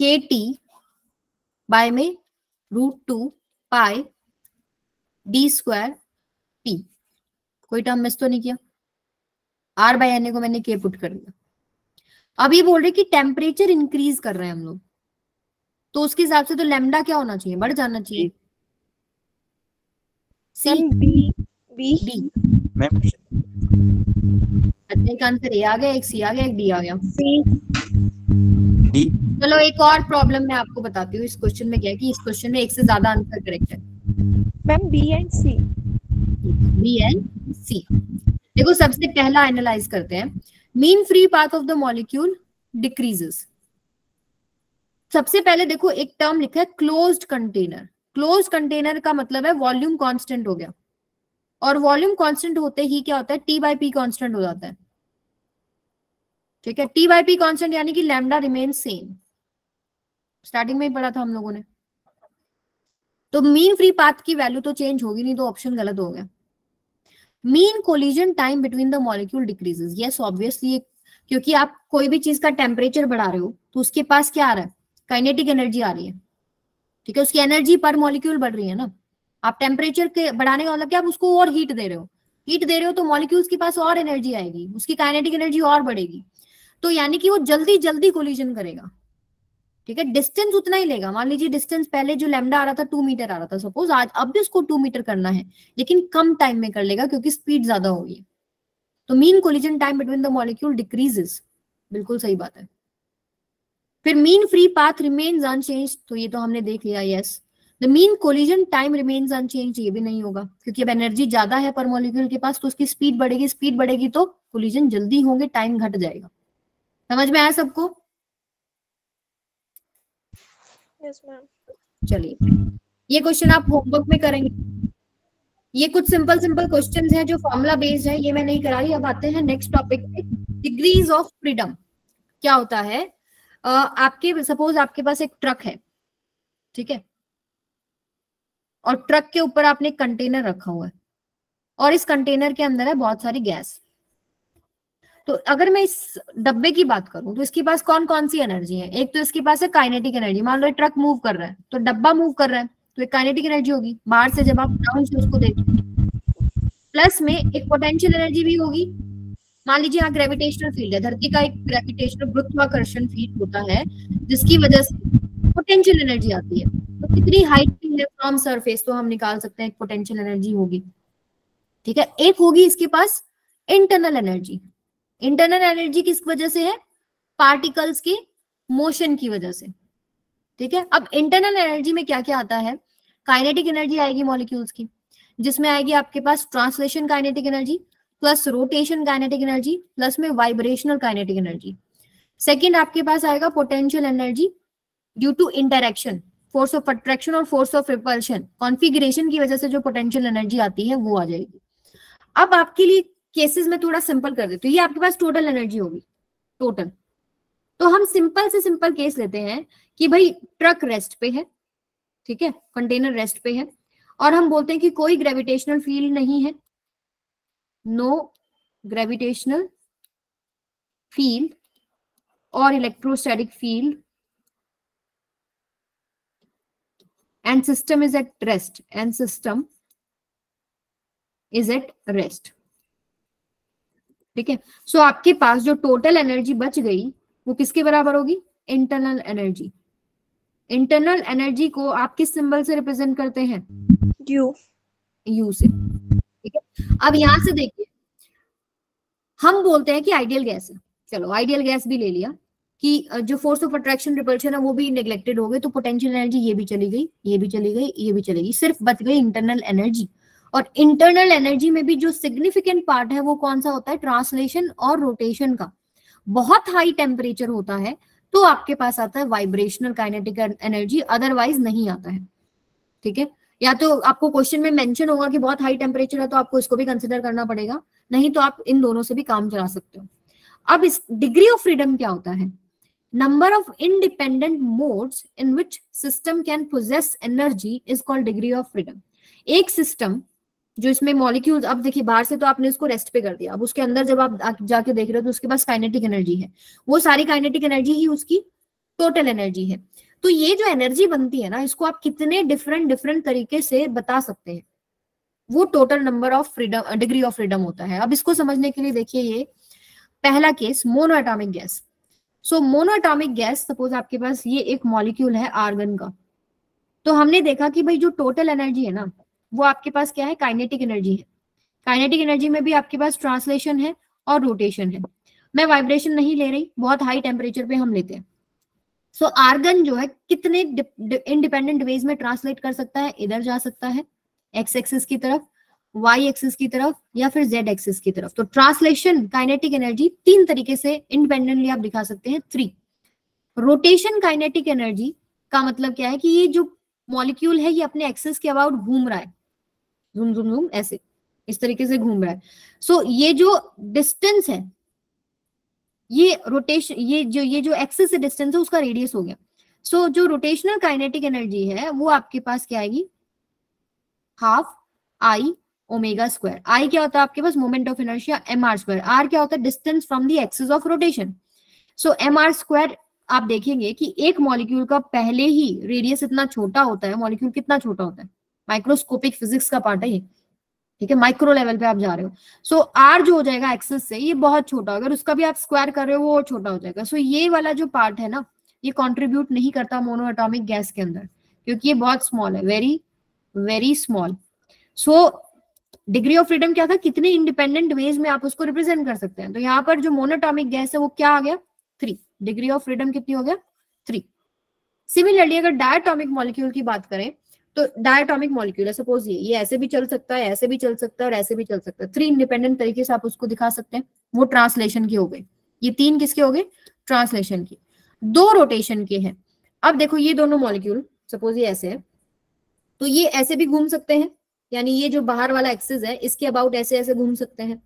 के टी बाय में √2 पाई डी स्क्वायर पी। कोई टर्म मिस तो नहीं किया? आर बाय एन ए को मैंने के पुट कर दिया। अभी बोल रहे कि टेम्परेचर इंक्रीज कर रहे हैं हम लोग, तो उसके हिसाब से तो लैम्डा क्या होना चाहिए, बढ़ जाना चाहिए। C B B D. Ma'am अच्छा एक आंसर ए आ गया, एक सी आ गया, एक डी आ गया। C D. चलो एक और प्रॉब्लम मैं आपको बताती हूँ। इस क्वेश्चन में क्या है कि इस क्वेश्चन में एक से ज्यादा आंसर करेक्ट है। Ma'am B and C. B and C. देखो सबसे पहला एनालाइज करते हैं, mean free path of the molecule decreases. सबसे पहले देखो एक टर्म लिखा है क्लोज्ड कंटेनर। क्लोज्ड कंटेनर का मतलब है वॉल्यूम कांस्टेंट हो गया, और वॉल्यूम कांस्टेंट होते ही क्या होता है, टी बाई पी कांस्टेंट हो जाता है। ठीक है, टी बाई पी कांस्टेंट यानी कि लैम्डा रिमेन सेम, स्टार्टिंग में ही पढ़ा था हम लोगों ने। तो मीन फ्री पाथ की वैल्यू तो चेंज होगी नहीं, तो ऑप्शन गलत हो गया। Mean collision time between the molecule decreases, yes obviously, क्योंकि आप कोई भी चीज का टेम्परेचर बढ़ा रहे हो तो उसके पास क्या आ रहा है, काइनेटिक एनर्जी आ रही है। ठीक है, उसकी एनर्जी पर मॉलिक्यूल बढ़ रही है ना। आप टेम्परेचर के बढ़ाने का मतलब क्या, आप उसको और हीट दे रहे हो, हीट दे रहे हो तो मॉलिक्यूल्स के पास और एनर्जी आएगी, उसकी काइनेटिक एनर्जी और बढ़ेगी, तो यानी कि वो जल्दी जल्दी कोलिजन करेगा। ठीक है, डिस्टेंस उतना ही लेगा। मान लीजिए डिस्टेंस पहले जो लैम्डा आ रहा था 2 मीटर आ रहा था सपोज, आज अब भी उसको 2 मीटर करना है, लेकिन कम टाइम में कर लेगा क्योंकि स्पीड ज्यादा होगी। तो mean collision time between the molecule decreases, बिल्कुल सही बात है। फिर mean free path remains unchanged, तो ये तो हमने देख लिया, yes. The mean collision time remains unchanged, ये भी नहीं होगा क्योंकि अब एनर्जी ज्यादा है पर मॉलिक्यूल के पास, तो उसकी स्पीड बढ़ेगी, स्पीड बढ़ेगी तो कोलिजन जल्दी होंगे, टाइम घट जाएगा। समझ में आया सबको? Yes ma'am. चलिए ये क्वेश्चन आप होमवर्क में करेंगे। ये कुछ सिंपल सिंपल क्वेश्चंस हैं जो फॉर्मूला बेस्ड है, ये मैं नहीं करा रही। अब आते हैं नेक्स्ट टॉपिक पे, डिग्रीज ऑफ फ्रीडम। क्या होता है, आपके सपोज आपके पास एक ट्रक है, ठीक है, और ट्रक के ऊपर आपने एक कंटेनर रखा हुआ है, और इस कंटेनर के अंदर है बहुत सारी गैस। तो अगर मैं इस डब्बे की बात करूं तो इसके पास कौन कौन सी एनर्जी है, एक तो इसके पास है काइनेटिक एनर्जी। मान लो ट्रक मूव कर रहा है तो डब्बा मूव कर रहा है, तो एक काइनेटिक एनर्जी होगी बाहर से जब आप ग्राउंड से उसको देखते। प्लस में एक पोटेंशियल एनर्जी भी होगी। मान लीजिए यहाँ ग्रेविटेशनल फील्ड है, धरती का एक ग्रेविटेशनल गुरुत्वाकर्षण फील्ड होता है जिसकी वजह से पोटेंशियल एनर्जी आती है। तो कितनी हाइट पे है फ्रॉम सरफेस, तो हम निकाल सकते हैं एक पोटेंशियल एनर्जी होगी। ठीक है, एक होगी इसके पास इंटरनल एनर्जी। इंटरनल एनर्जी किस वजह से है? पार्टिकल्स के मोशन की वजह से। ठीक है, अब इंटरनल एनर्जी में क्या क्या आता है? काइनेटिक एनर्जी आएगी मॉलिक्यूल्स की, जिसमें आएगी आपके पास translation kinetic energy plus rotation kinetic energy plus में वाइब्रेशनल काइनेटिक एनर्जी। सेकंड आपके पास आएगा potential energy due to interaction, force of attraction और फोर्स ऑफ रिपल्शन, कॉन्फिगरेशन की वजह से जो पोटेंशियल एनर्जी आती है वो आ जाएगी। अब आपके लिए केसेस में थोड़ा सिंपल कर देती हूँ, ये आपके पास टोटल एनर्जी होगी, टोटल। तो हम सिंपल से सिंपल केस लेते हैं कि भाई ट्रक रेस्ट पे है, ठीक है, कंटेनर रेस्ट पे है, और हम बोलते हैं कि कोई ग्रेविटेशनल फील्ड नहीं है, नो ग्रेविटेशनल फील्ड और electrostatic field, and system is at rest, and system is at rest. ठीक है, सो आपके पास जो टोटल एनर्जी बच गई वो किसके बराबर होगी? Internal energy. इंटरनल एनर्जी को आप किस सिंबल से रिप्रेजेंट करते हैं? यू। यू से। ठीक है, अब यहां से देखिए, हम बोलते हैं कि आइडियल गैस है, चलो आइडियल गैस भी ले लिया कि जो फोर्स ऑफ अट्रैक्शन रिपल्शन है वो भी नेग्लेक्टेड हो गए, तो पोटेंशियल एनर्जी ये भी चली गई, ये भी चली गई, ये भी चली गई, सिर्फ बच गई इंटरनल एनर्जी। और इंटरनल एनर्जी में भी जो सिग्निफिकेंट पार्ट है वो कौन सा होता है? ट्रांसलेशन और रोटेशन का। बहुत हाई टेम्परेचर होता है तो आपके पास आता है वाइब्रेशनल काइनेटिक एनर्जी, अदरवाइज नहीं आता है। ठीक है, या तो आपको क्वेश्चन में मेंशन होगा कि बहुत हाई टेम्परेचर है तो आपको इसको भी कंसिडर करना पड़ेगा, नहीं तो आप इन दोनों से भी काम चला सकते हो। अब इस डिग्री ऑफ फ्रीडम क्या होता है? Number of independent modes in which system can possess energy is called degree of freedom. एक सिस्टम जो इसमें मॉलिक्यूल्स, अब देखिए बाहर से तो आपने इसको रेस्ट पे कर दिया, अब उसके अंदर जब आप जाके देख रहे हो तो उसके पास काइनेटिक एनर्जी है, वो सारी काइनेटिक एनर्जी ही उसकी टोटल एनर्जी है। तो ये जो एनर्जी बनती है ना, इसको आप कितने डिफरेंट तरीके से बता सकते हैं, वो total number of freedom, degree of freedom होता है। अब इसको समझने के लिए देखिए, ये पहला केस मोनो एटॉमिक गैस। सो मोनो एटॉमिक गैस, सपोज आपके पास ये एक मॉलिक्यूल है आर्गन का, तो हमने देखा कि भाई जो टोटल एनर्जी है ना वो आपके पास क्या है? काइनेटिक एनर्जी है। काइनेटिक एनर्जी में भी आपके पास ट्रांसलेशन है और रोटेशन है। मैं वाइब्रेशन नहीं ले रही, बहुत हाई टेम्परेचर पे हम लेते हैं। सो आर्गन जो है कितने इंडिपेंडेंट वेज में ट्रांसलेट कर सकता है? इधर जा सकता है एक्स एक्सिस की तरफ, वाई एक्सिस की तरफ, या फिर जेड एक्सिस की तरफ। तो ट्रांसलेशन काइनेटिक एनर्जी तीन तरीके से इंडिपेंडेंटली आप दिखा सकते हैं, 3। रोटेशन काइनेटिक एनर्जी का मतलब क्या है कि ये जो मॉलिक्यूल है ये अपने एक्सिस के अबाउट घूम रहा है, झूम झूम झूम ऐसे इस तरीके से घूम रहा है। सो ये जो डिस्टेंस है, ये रोटेशन, ये जो एक्सिस से डिस्टेंस है उसका रेडियस हो गया। सो जो रोटेशनल काइनेटिक एनर्जी है वो आपके पास क्या आएगी? Half I omega square. I क्या होता है आपके पास? Moment of inertia, M R square. R क्या होता है? Distance from the axis of rotation. So M R square, आप देखेंगे कि एक मॉलिक्यूल का पहले ही रेडियस इतना छोटा होता है। मॉलिक्यूल कितना छोटा होता है? माइक्रोस्कोपिक फिजिक्स का पार्ट है ये, ठीक है, माइक्रो लेवल पे आप जा रहे हो। सो आर जो हो जाएगा एक्सिस से, ये बहुत छोटा, अगर उसका भी आप स्क्वायर कर रहे हो वो और छोटा हो जाएगा। सो ये वाला जो पार्ट है ना, ये कंट्रीब्यूट नहीं करता मोनो एटॉमिक गैस के अंदर, क्योंकि ये बहुत स्मॉल है, very very small. So degree of freedom क्या था? कितने इंडिपेंडेंट वेज में आप उसको रिप्रेजेंट कर सकते हैं। तो यहाँ पर जो मोनोटॉमिक गैस है वो क्या आ गया? 3। डिग्री ऑफ फ्रीडम कितनी हो गया? 3। सिमिलरली अगर डायटोमिक मॉलिक्यूल की बात करें तो डायटोमिक मॉलिक्यूल है, सपोज ये ऐसे भी चल सकता है, ऐसे भी चल सकता है और ऐसे भी चल सकता है। 3 इंडिपेंडेंट तरीके से आप उसको दिखा सकते हैं। वो ट्रांसलेशन की हो गई। ये 3 किसके हो गए? ट्रांसलेशन की। 2 रोटेशन के हैं। अब देखो ये दोनों मॉलिक्यूल, सपोज ये ऐसे है, तो ये ऐसे भी घूम सकते हैं, यानी ये जो बाहर वाला एक्सिस है इसके अबाउट ऐसे ऐसे घूम सकते हैं,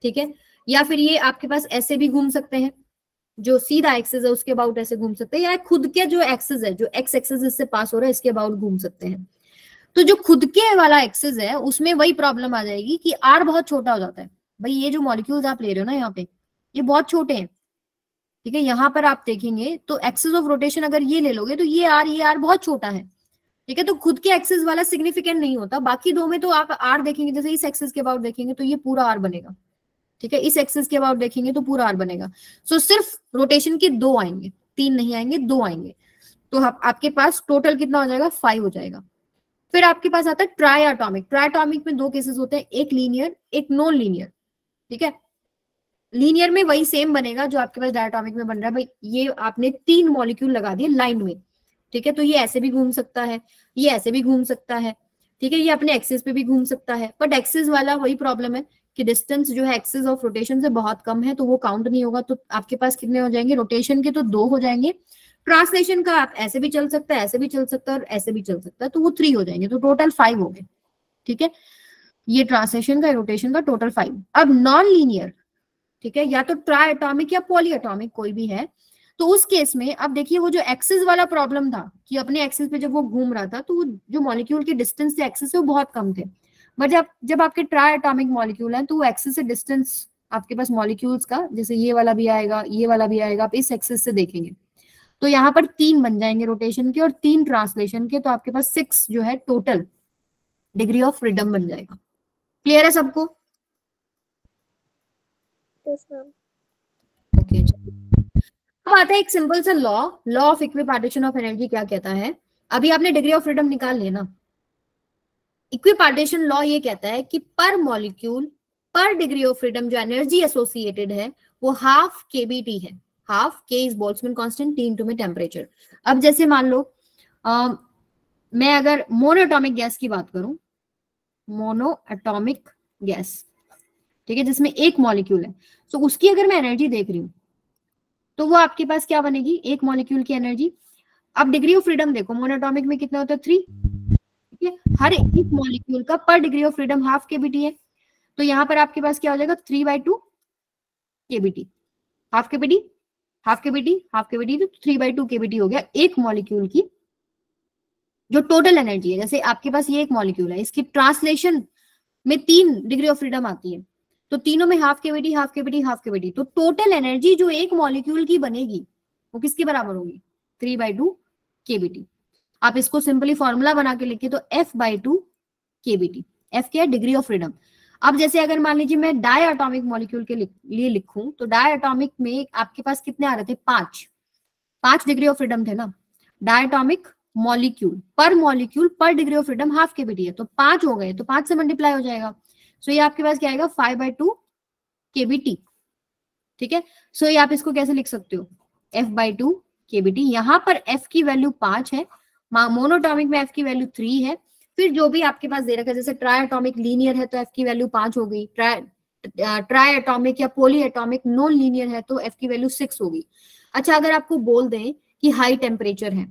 ठीक है, या फिर ये आपके पास ऐसे भी घूम सकते हैं, जो सीधा एक्सिस है उसके अबाउट ऐसे घूम सकते हैं, या खुद के जो एक्सिस है, जो एक्स एक्सिस इससे पास हो रहा है, इसके अबाउट घूम सकते हैं। तो जो खुद के वाला एक्सिस है उसमें वही प्रॉब्लम आ जाएगी कि आर बहुत छोटा हो जाता है। भाई ये जो मॉलिक्यूल्स आप ले रहे हो ना यहाँ पे, ये बहुत छोटे हैं, ठीक है। यहाँ पर आप देखेंगे तो एक्सिस ऑफ रोटेशन अगर ये ले लोगे तो ये आर बहुत छोटा है, ठीक है। तो खुद के एक्सिस वाला सिग्निफिकेंट नहीं होता, बाकी दो में तो आप आर देखेंगे, जैसे इस एक्सिस के अबाउट देखेंगे तो ये पूरा आर बनेगा, ठीक है। इस एक्सिस के अबाउट देखेंगे तो पूरा आर बनेगा। सो सिर्फ रोटेशन के 2 आएंगे, 3 नहीं आएंगे, 2 आएंगे। तो आपके पास टोटल कितना हो जाएगा, 5 हो जाएगा। फिर आपके पास आता है ट्राई एटॉमिक। ट्राई एटॉमिक में 2 केसेस होते हैं, एक लीनियर एक नॉन लीनियर, ठीक है। लीनियर में वही सेम बनेगा जो आपके पास डायटोमिक में बन रहा है। भाई ये आपने 3 मॉलिक्यूल लगा दिए लाइन में, ठीक है। तो ये ऐसे भी घूम सकता है, ये ऐसे भी घूम सकता है, ठीक है। ये अपने एक्सिस पे भी घूम सकता है, बट एक्सिस वाला वही प्रॉब्लम है कि डिस्टेंस जो है एक्सिस ऑफ रोटेशन से बहुत कम है, तो वो काउंट नहीं होगा। तो आपके पास कितने हो जाएंगे, रोटेशन के तो 2 हो जाएंगे, ट्रांसलेशन का आप ऐसे भी चल सकता है, ऐसे भी चल सकता है और ऐसे भी चल सकता है, तो वो 3 हो जाएंगे। तो टोटल 5 हो गए, ठीक है। ये ट्रांसलेशन का, रोटेशन का टोटल 5। अब नॉन लीनियर, ठीक है, या तो ट्राई एटॉमिक या पॉली एटॉमिक कोई भी है, तो उस केस में अब देखिए वो जो एक्सिस वाला प्रॉब्लम था कि अपने एक्सिस पे जब वो घूम रहा था तो वो जो मॉलिक्यूल के डिस्टेंस थे एक्सिस से वो बहुत कम थे। बट जब आपके ट्राई एटॉमिक मॉलिक्यूल हैं तो वो एक्सिस से डिस्टेंस आपके पास मॉलिक्यूल्स का, जैसे ये वाला भी आएगा, ये वाला भी आएगा, आप इस एक्सिस से देखेंगे तो यहाँ पर 3 बन जाएंगे रोटेशन के और 3 ट्रांसलेशन के, तो आपके पास 6 जो है टोटल डिग्री ऑफ फ्रीडम बन जाएगा। क्लियर है सबको? Yes ma'am. ओके, अब आता है एक सिंपल सा law of equipartition of energy. क्या कहता है, अभी आपने डिग्री ऑफ फ्रीडम निकाल लिया ना। इक्विपार्टीशन लॉ ये कहता है कि पर मॉलिक्यूल पर डिग्री ऑफ फ्रीडम जो एनर्जी एसोसिएटेड है वो हाफ केबीटी है। हाफ के इज बोल्ट्जमैन कांस्टेंट, T में टेम्परेचर। अब जैसे मान लो मैं अगर मोनोएटॉमिक गैस की बात करूं, मोनोएटॉमिक गैस, ठीक है, जिसमें एक मॉलिक्यूल है, तो उसकी अगर मैं एनर्जी देख रही हूँ तो वो आपके पास क्या बनेगी, एक मॉलिक्यूल की एनर्जी। अब डिग्री ऑफ फ्रीडम देखो, मोनोएटॉमिक में कितना होता है, 3, ठीक है। हर एक मॉलिक्यूल का पर degree of freedom half KBT है, तो यहाँ पर आपके पास क्या हो जाएगा, 3/2 KBT. Half KBT half KBT half KBT, तो 3/2 केबीटी हो गया एक मॉलिक्यूल की जो टोटल एनर्जी है। जैसे आपके पास ये एक मॉलिक्यूल है, इसकी ट्रांसलेशन में 3 डिग्री ऑफ फ्रीडम आती है, तो तीनों में half KBT half KBT half KBT, तो टोटल एनर्जी जो एक मॉलिक्यूल की बनेगी वो किसके बराबर होगी, 3/2 केबीटी। आप इसको सिंपली फॉर्मूला बना के लिखिए तो F/2 केबीटी। F क्या है, डिग्री ऑफ फ्रीडम। अब जैसे अगर मान लीजिए मैं डाई एटॉमिक मॉलिक्यूल के लिए लिखूं, तो डाई एटॉमिक में आपके पास कितने आ रहे थे, 5 डिग्री ऑफ फ्रीडम थे ना। डाई एटॉमिक मॉलिक्यूल पर degree of freedom half KBT है, तो 5 हो गए, तो 5 से मल्टीप्लाई हो जाएगा। सो ये आपके पास क्या आएगा, 5/2 केबीटी, ठीक है। सो ये आप इसको कैसे लिख सकते हो, F/2 केबीटी। यहाँ पर F की वैल्यू 5 है, मोनोटॉमिक में F की वैल्यू 3 है। फिर जो भी आपके पास दे रखा है, जैसे ट्राई एटॉमिक लीनियर है तो F की वैल्यू 5 हो गई, ट्राई एटॉमिक या पॉली एटॉमिक नॉन लीनियर है तो F की वैल्यू 6 होगी। अच्छा, अगर आपको बोल दें कि हाई टेम्परेचर है,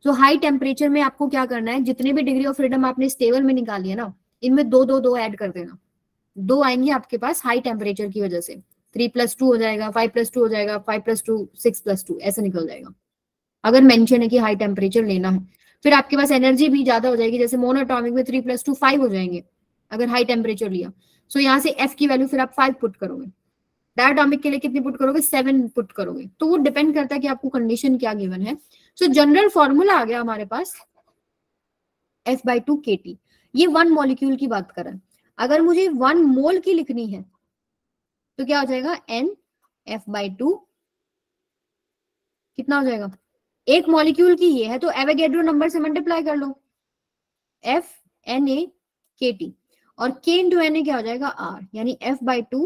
तो हाई टेम्परेचर में आपको क्या करना है, जितने भी डिग्री ऑफ फ्रीडम आपने इस टेबल में निकाली है ना, इनमें 2 ऐड कर देना। 2 आएंगे आपके पास हाई टेम्परेचर की वजह से, 3+2 हो जाएगा, 5+2 हो जाएगा, 5+2 6+2 ऐसे निकल जाएगा, अगर मेंशन है कि हाई टेम्परेचर लेना है। फिर आपके पास एनर्जी भी ज्यादा हो जाएगी, जैसे मोनोएटॉमिक में 3+2 5 हो जाएंगे अगर हाई टेम्परेचर लिया। सो यहाँ से F की वैल्यू फिर आप 5 पुट करोगे, डायटोमिक के लिए कितनी पुट करोगे, 7 पुट करोगे। तो वो डिपेंड करता है कि आपको कंडीशन क्या गिवन है। सो जनरल फॉर्मूला आ गया हमारे पास F/2 kT। ये 1 मॉलिक्यूल की बात कर रहा है। अगर मुझे 1 मोल की लिखनी है तो क्या हो जाएगा, N F/2 कितना हो जाएगा, एक मॉलिक्यूल की ये है तो एवोगैड्रो नंबर से मल्टीप्लाई कर लो, FNA/kT, और K × Na क्या हो जाएगा, R, यानी F/2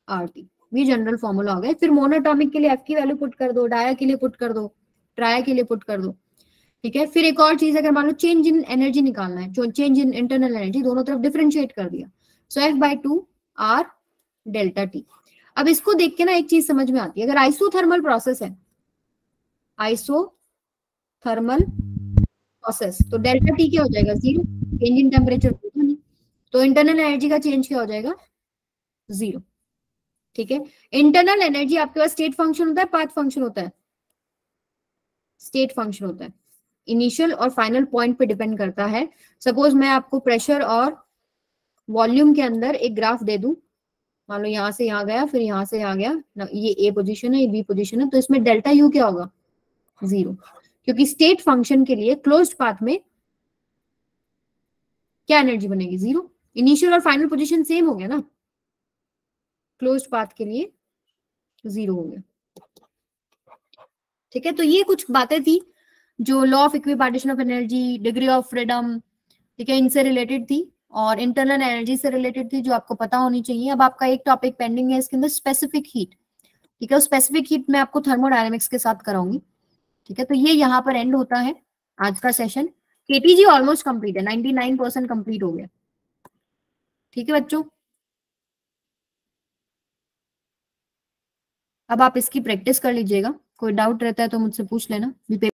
RT। ये जनरल फॉर्मूला हो गया। फिर मोनोटॉमिक के लिए F की वैल्यू पुट कर दो, डाया के लिए पुट कर दो, ट्राया के लिए पुट कर दो, ठीक है। फिर एक और चीज, अगर मान लो चेंज इन एनर्जी निकालना है, चेंज इन इंटरनल एनर्जी, दोनों तरफ डिफरेंशिएट कर दिया, सो F/2 R ΔT। अब इसको देख के ना एक चीज समझ में आती है, अगर आइसोथर्मल प्रोसेस है, आइसोथर्मल प्रोसेस, तो ΔT क्या हो जाएगा, 0, चेंज इन टेम्परेचर होगा नहीं, तो इंटरनल एनर्जी का चेंज क्या हो जाएगा, 0, ठीक है। इंटरनल एनर्जी आपके पास स्टेट फंक्शन होता है, पाथ फंक्शन होता है, स्टेट फंक्शन होता है, इनिशियल और फाइनल पॉइंट पे डिपेंड करता है। सपोज मैं आपको प्रेशर और वॉल्यूम के अंदर एक ग्राफ दे दूं, मान लो यहाँ से यहाँ गया, फिर यहाँ से यहाँ गया, ये A पोजीशन है, ये B पोजीशन है, तो इसमें ΔU क्या होगा, 0, क्योंकि स्टेट फंक्शन के लिए क्लोज्ड पाथ में क्या एनर्जी बनेगी? जीरो। इनिशियल और फाइनल पोजीशन सेम हो गया ना, क्लोज्ड पाथ के लिए जीरो हो गया। ठीक है, तो ये कुछ बातें थी जो law of equipartition of energy, degree of freedom, ठीक है, इनसे रिलेटेड थी और इंटरनल एनर्जी से रिलेटेड थी, जो आपको पता होनी चाहिए। अब आपका एक टॉपिक पेंडिंग है इसके अंदर, स्पेसिफिक हीट। ठीक है, स्पेसिफिक हीट मैं आपको थर्मोडायनेमिक्स के साथ कराऊंगी। ठीक है, तो ये यहाँ पर एंड होता है आज का सेशन। केटीजी ऑलमोस्ट कंप्लीट है, 99% कंप्लीट हो गया। ठीक है बच्चों, अब आप इसकी प्रैक्टिस कर लीजिएगा, कोई डाउट रहता है तो मुझसे पूछ लेना।